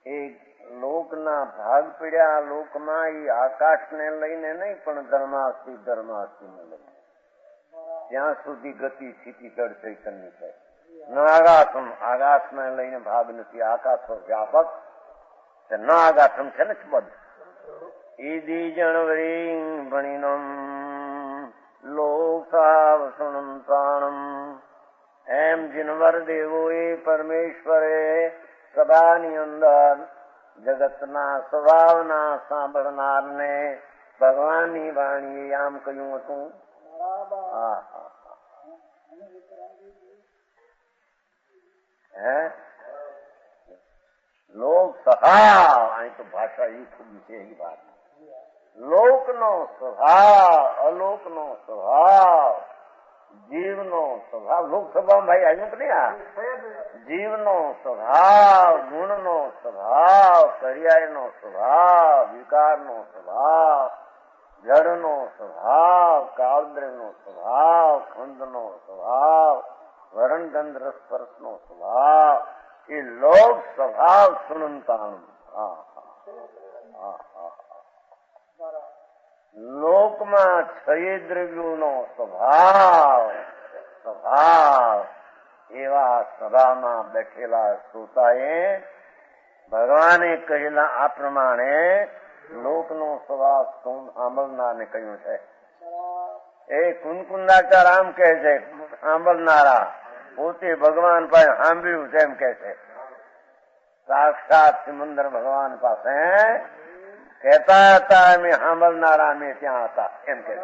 એક લોકના ભાગ પીડ્યા લોકમાં એ આકાશને લઈને નહીં પણ ધર્માસ્તી ને લઈને ત્યાં સુધી ગતિ સ્થિતિ જડ ચૈતન્ય છે. નાગાસમ આકાશને લઈને ભાગ નથી. આકાશ વ્યાપક છે. ન આગાસમ છે ને પદ. ઈદી જણવરી ભણીનમ લોકસાવસુણંતાણમ. એમ જીનવર દેવોએ પરમેશ્વરે સભાની અંદર જગતના સ્વભાવના સાંભળનારને ભગવાનની વાણીએ આમ કહ્યું હતું. લોક સહાવ, અહીં તો ભાષા એ ખૂબ છે. એ વાત લોકનો સ્વભાવ, અલોકનો સ્વભાવ, જીવનો સ્વભાવ. લોક સ્વભાવ ભાઈ આવ્યું કે નહીં? આ જીવનો સ્વભાવ, ગુણનો સ્વભાવ, પર્યાયનો સ્વભાવ, વિકારનો સ્વભાવ, જળનો સ્વભાવ, કાળદ્રવ્યનો સ્વભાવ, ખંડનો સ્વભાવ, વરણગંધ રસપરસનો સ્વભાવ, એ લોક સ્વભાવ સુણંતાણું. લોકમાં 6 દ્રવ્યોનો સ્વભાવ એવા સભામાં બેઠેલા શ્રોતાએ ભગવાને કહેલા આ પ્રમાણે લોકનો સ્વભાવ સાંભળનારને કહ્યું છે. એ કુનકુંદાચાર આમ કહે છે, સાંભળનારા પોતે ભગવાન પાસે સાંભળ્યું છે એમ કે છે. સાક્ષાત સિમંદર ભગવાન પાસે કહેતા હતા અમે સાંભળનારા અમે ત્યાં હતા એમ કે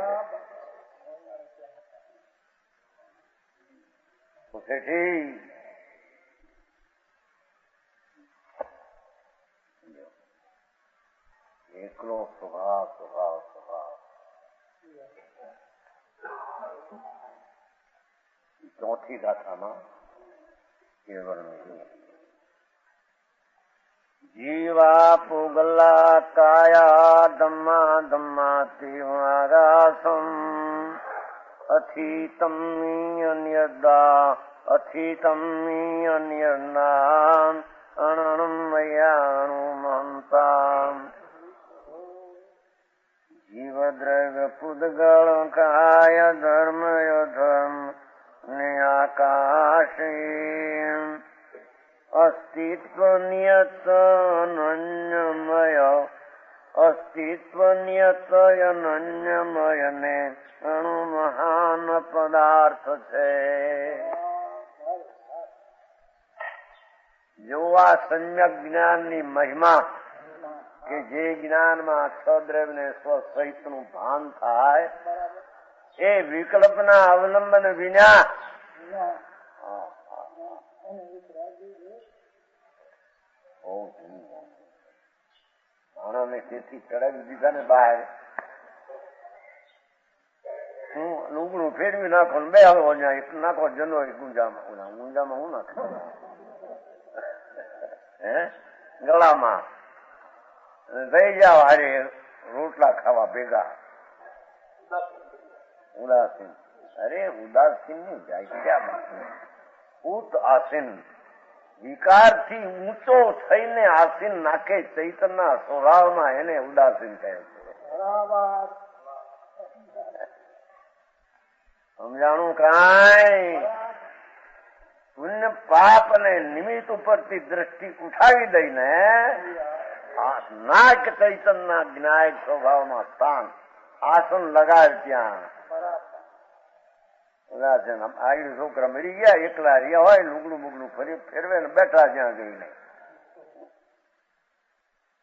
એકલો સ્વભાવ સ્વભાવ સ્વભાવ ચોથી ગાથામાં કેવળ જીવા પુગલા કાયા ધમ્મા ધમ્માતિ વારાસમ અથિતમ અન્યદા અથિતમ અન્યના અણમયાણુ મહંતા જીવદ્રવ્ય પુદગળ કાય ધર્મય ધર્મ ને આકાશે અસ્તિત્વ નિયત અનન્યમય અસ્તિત્વ નિયત અનન્યમય ને અણુ મહાન પદાર્થ છે. જો આ સમ્યક જ્ઞાનની મહિમા કે જે જ્ઞાનમાં સદ્રવ્ય ને સ્વસહિત નું ભાન થાય એ વિકલ્પના અવલંબન વિના માણસને તેથી ચડાવી દીધા ને બહાર હું લુગડું ફેરવી નાખો ને બે આવો નાખો જનો ગુંજામાં ગુંજામાં હું નાખો હે ગળામાં થઈ જાવ હારે રોટલા ખાવા ભેગા ઉદાસીન. અરે ઉદાસીન ની જાય ક્યાં ઉત આસીન વિકાર થી ઊંચો થઈને આસીન નાખે ચૈતનના સ્વભાવમાં એને ઉદાસીન કહે છે. સમજાણું કાંઈ પુણ્ય પાપ અને નિમિત્ત ઉપરથી દ્રષ્ટિ ઉઠાવી દઈને નાક ચૈતનના જ્ઞાયક સ્વભાવમાં સ્થાન આસન લગાડ ત્યાં આગળ છોકરા મરી ગયા એકલા રહ્યા હોય લુગડું બુગડું ફેરવે ને બેઠા ત્યાં જઈને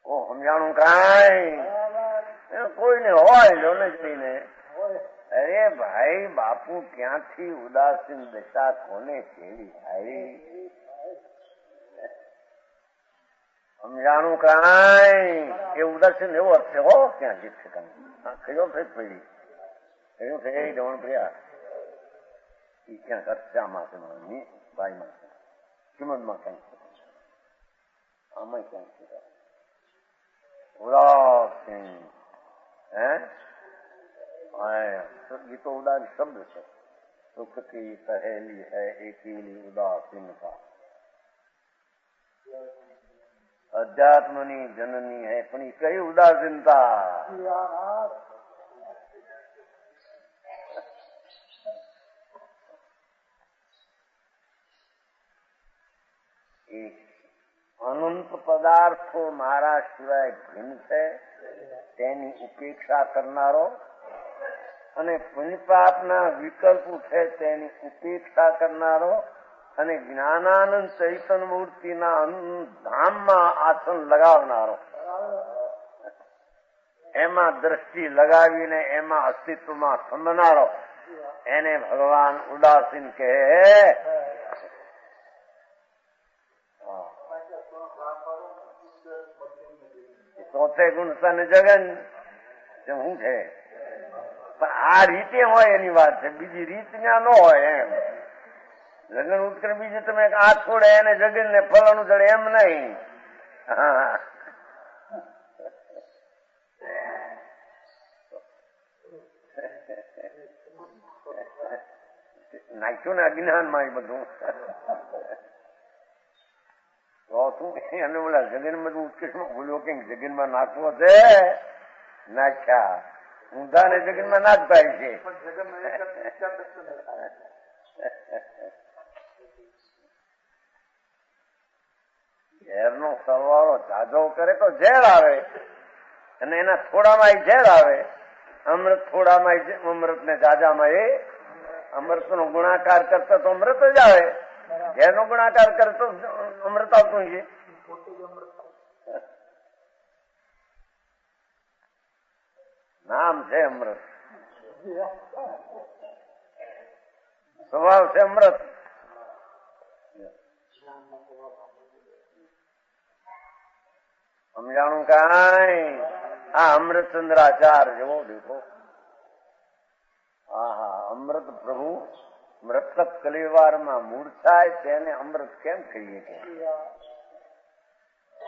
ઓ સમજાણું કાંઈ કોઈને હોય જોને જઈને અરે ભાઈ બાપુ ક્યાંથી ઉદાસીન દશા કોને કેવી થાય સમજાણું કાંઈ એ ઉદાસીન એવો અર્થ છે હો ક્યાં જીત છે કયો ફેર પડી કયું છે જવણ પ્રિયા એ ક્યાંક અર્થામાં છે ભાઈમાં કિંમતમાં ક્યાંક છે આમાં ક્યાંક છે ઉદાસીન હે ये तो उदार शब्द है सुख की सहेली है एकीली उदासीनता अध्यात्मनी जननी है पण कई उदासीनता અનંત પદાર્થો મારા સિવાય ભિન્ન છે તેની ઉપેક્ષા કરનારો અને પુણ્યપાપના વિકલ્પો છે તેની ઉપેક્ષા કરનારો અને જ્ઞાનાનંદ ચૈતન્ય મૂર્તિના ધામમાં આસન લગાવનારો એમાં દ્રષ્ટિ લગાવીને એમાં અસ્તિત્વમાં થંભનારો એને ભગવાન ઉદાસીન કહે. ચોથે ગુણ તન જગન શું છે પણ આ રીતે હોય એની વાત છે બીજી રીત ત્યાં ન હોય એમ જગન ઉત્કર બીજું તમે આ છોડે એને જગન ને ફલાણું જડે એમ નહીં. નાખ્યું ને અજ્ઞાન માં બધું અને ઓલા જગન બધું ઉત્કૃષ્ટમાં ભૂલ્યો કે જગન માં નાખવો છે નાખ્યા ઊંધા ને જગન માં નાખતા છે. ઝેર નો સરવાળો જાજો કરે તો ઝેર આવે અને એના થોડામાં ઝેર આવે. અમૃત થોડામાં અમૃત ને જાજામાં એ અમૃત નો ગુણાકાર કરતા તો અમૃત જ આવે. ઝેર નો ગુણાકાર કરતો અમૃત આવતું છે. નામ છે અમૃત, સ્વભાવ છે અમૃત. સમજાણું કાંઈ? આ અમૃતચંદ્રાચાર જેવો દેખો. હા હા, અમૃત પ્રભુ મૃતક કલીવારમાં મૂર્છાય તેને અમૃત કેમ કહીએ?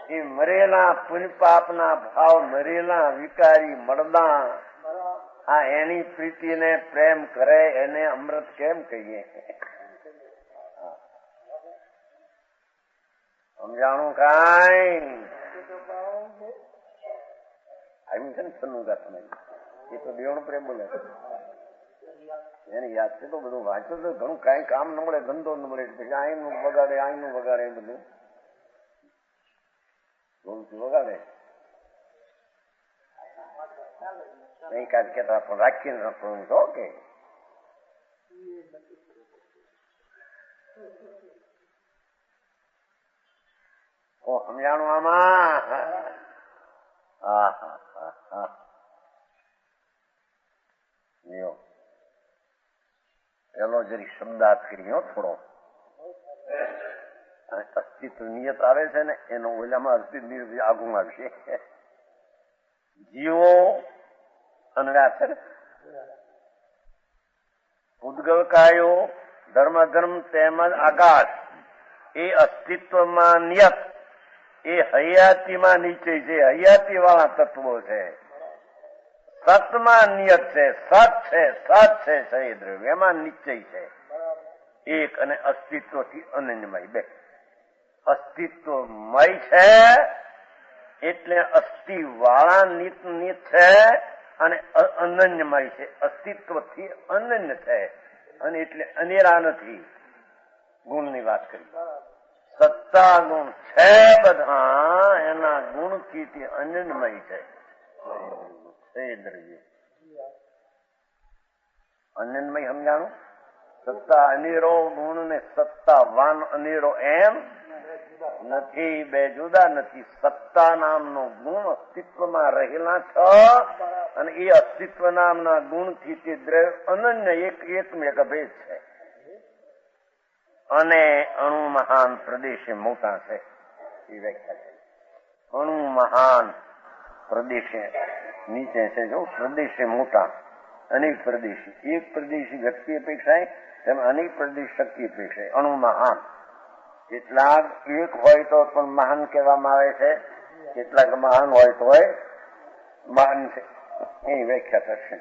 એ મરેલા પુણ્યપાપના ભાવ, મરેલા વિકારી મળદા, આ એની પ્રીતિને પ્રેમ કરે એને અમૃત કેમ કહીએ? સમજાણું કાંઈ? આવ્યું છે ને સન્નુગા તમે? એ તો દેવણ પ્રેમ બોલે એને યાદ છે. તો બધું વાંચો તો ઘણું કઈ કામ ન મળે, ધંધો ન મળે, પછી અહીંનું વગાડે, અહીંનું વગાડે, એ બધું વગાડે નહીં. કાંઈ કેતા પણ રાખીને રાખવું છો કે સમજાણું આમાં? હા હા હા હા. પેલો જરી શબ્દાર્થ કર્યો થોડો. અસ્તિત્વ નિયત આવે છે ને એનો ઓલામાં અસ્તિત્વ આગું આવશે. જીવો અને છે ને ઉદ્ગલ કાયો, ધર્મ તેમજ આકાશ એ અસ્તિત્વમાં નિયત, એ હયાતીમાં નિશ્ચય છે. હયાતી વાળા તત્વો છે. સતમાં નિયત છે, સત છે, સત છે સહી દ્રવ્ય, એમાં નિશ્ચય છે એક. અને અસ્તિત્વથી અનન્યમય બે. અસ્તિત્વમય છે એટલે અસ્થિ વાળા નિત છે અને અનન્યમય છે. અસ્તિત્વથી અનન્ય છે અને એટલે અનેરા નથી. ગુણની વાત કરી. સત્તા ગુણ છે બધા, એના ગુણથી તે અનન્યમય છે. અનન્યમય સમજાણું? સત્તા અનેરો, ગુણ ને સત્તા વાન અનેરો એમ નથી, બે જુદા નથી. સત્તા નામનો ગુણ અસ્તિત્વમાં રહેલા છ અને એ અસ્તિત્વ નામના ગુણથી તે દ્રવ્ય અનન્ય એકમેક ભેદ છે. અને અણુ મહાન પ્રદેશે મોટા છે એ વ્યાખ્યા છે. અણુ મહાન પ્રદેશે નીચે છે, જો પ્રદેશે મોટા, અનેક પ્રદેશી. એક પ્રદેશી વ્યક્તિ અપેક્ષાએ તેમ અનેક પ્રદેશ શક્તિ અપેક્ષાએ. અણુ મહાન, કેટલાક એક હોય તો પણ મહાન કહેવામાં આવે છે, કેટલાક મહાન હોય તો મહાન છે. એની વ્યાખ્યા થશે.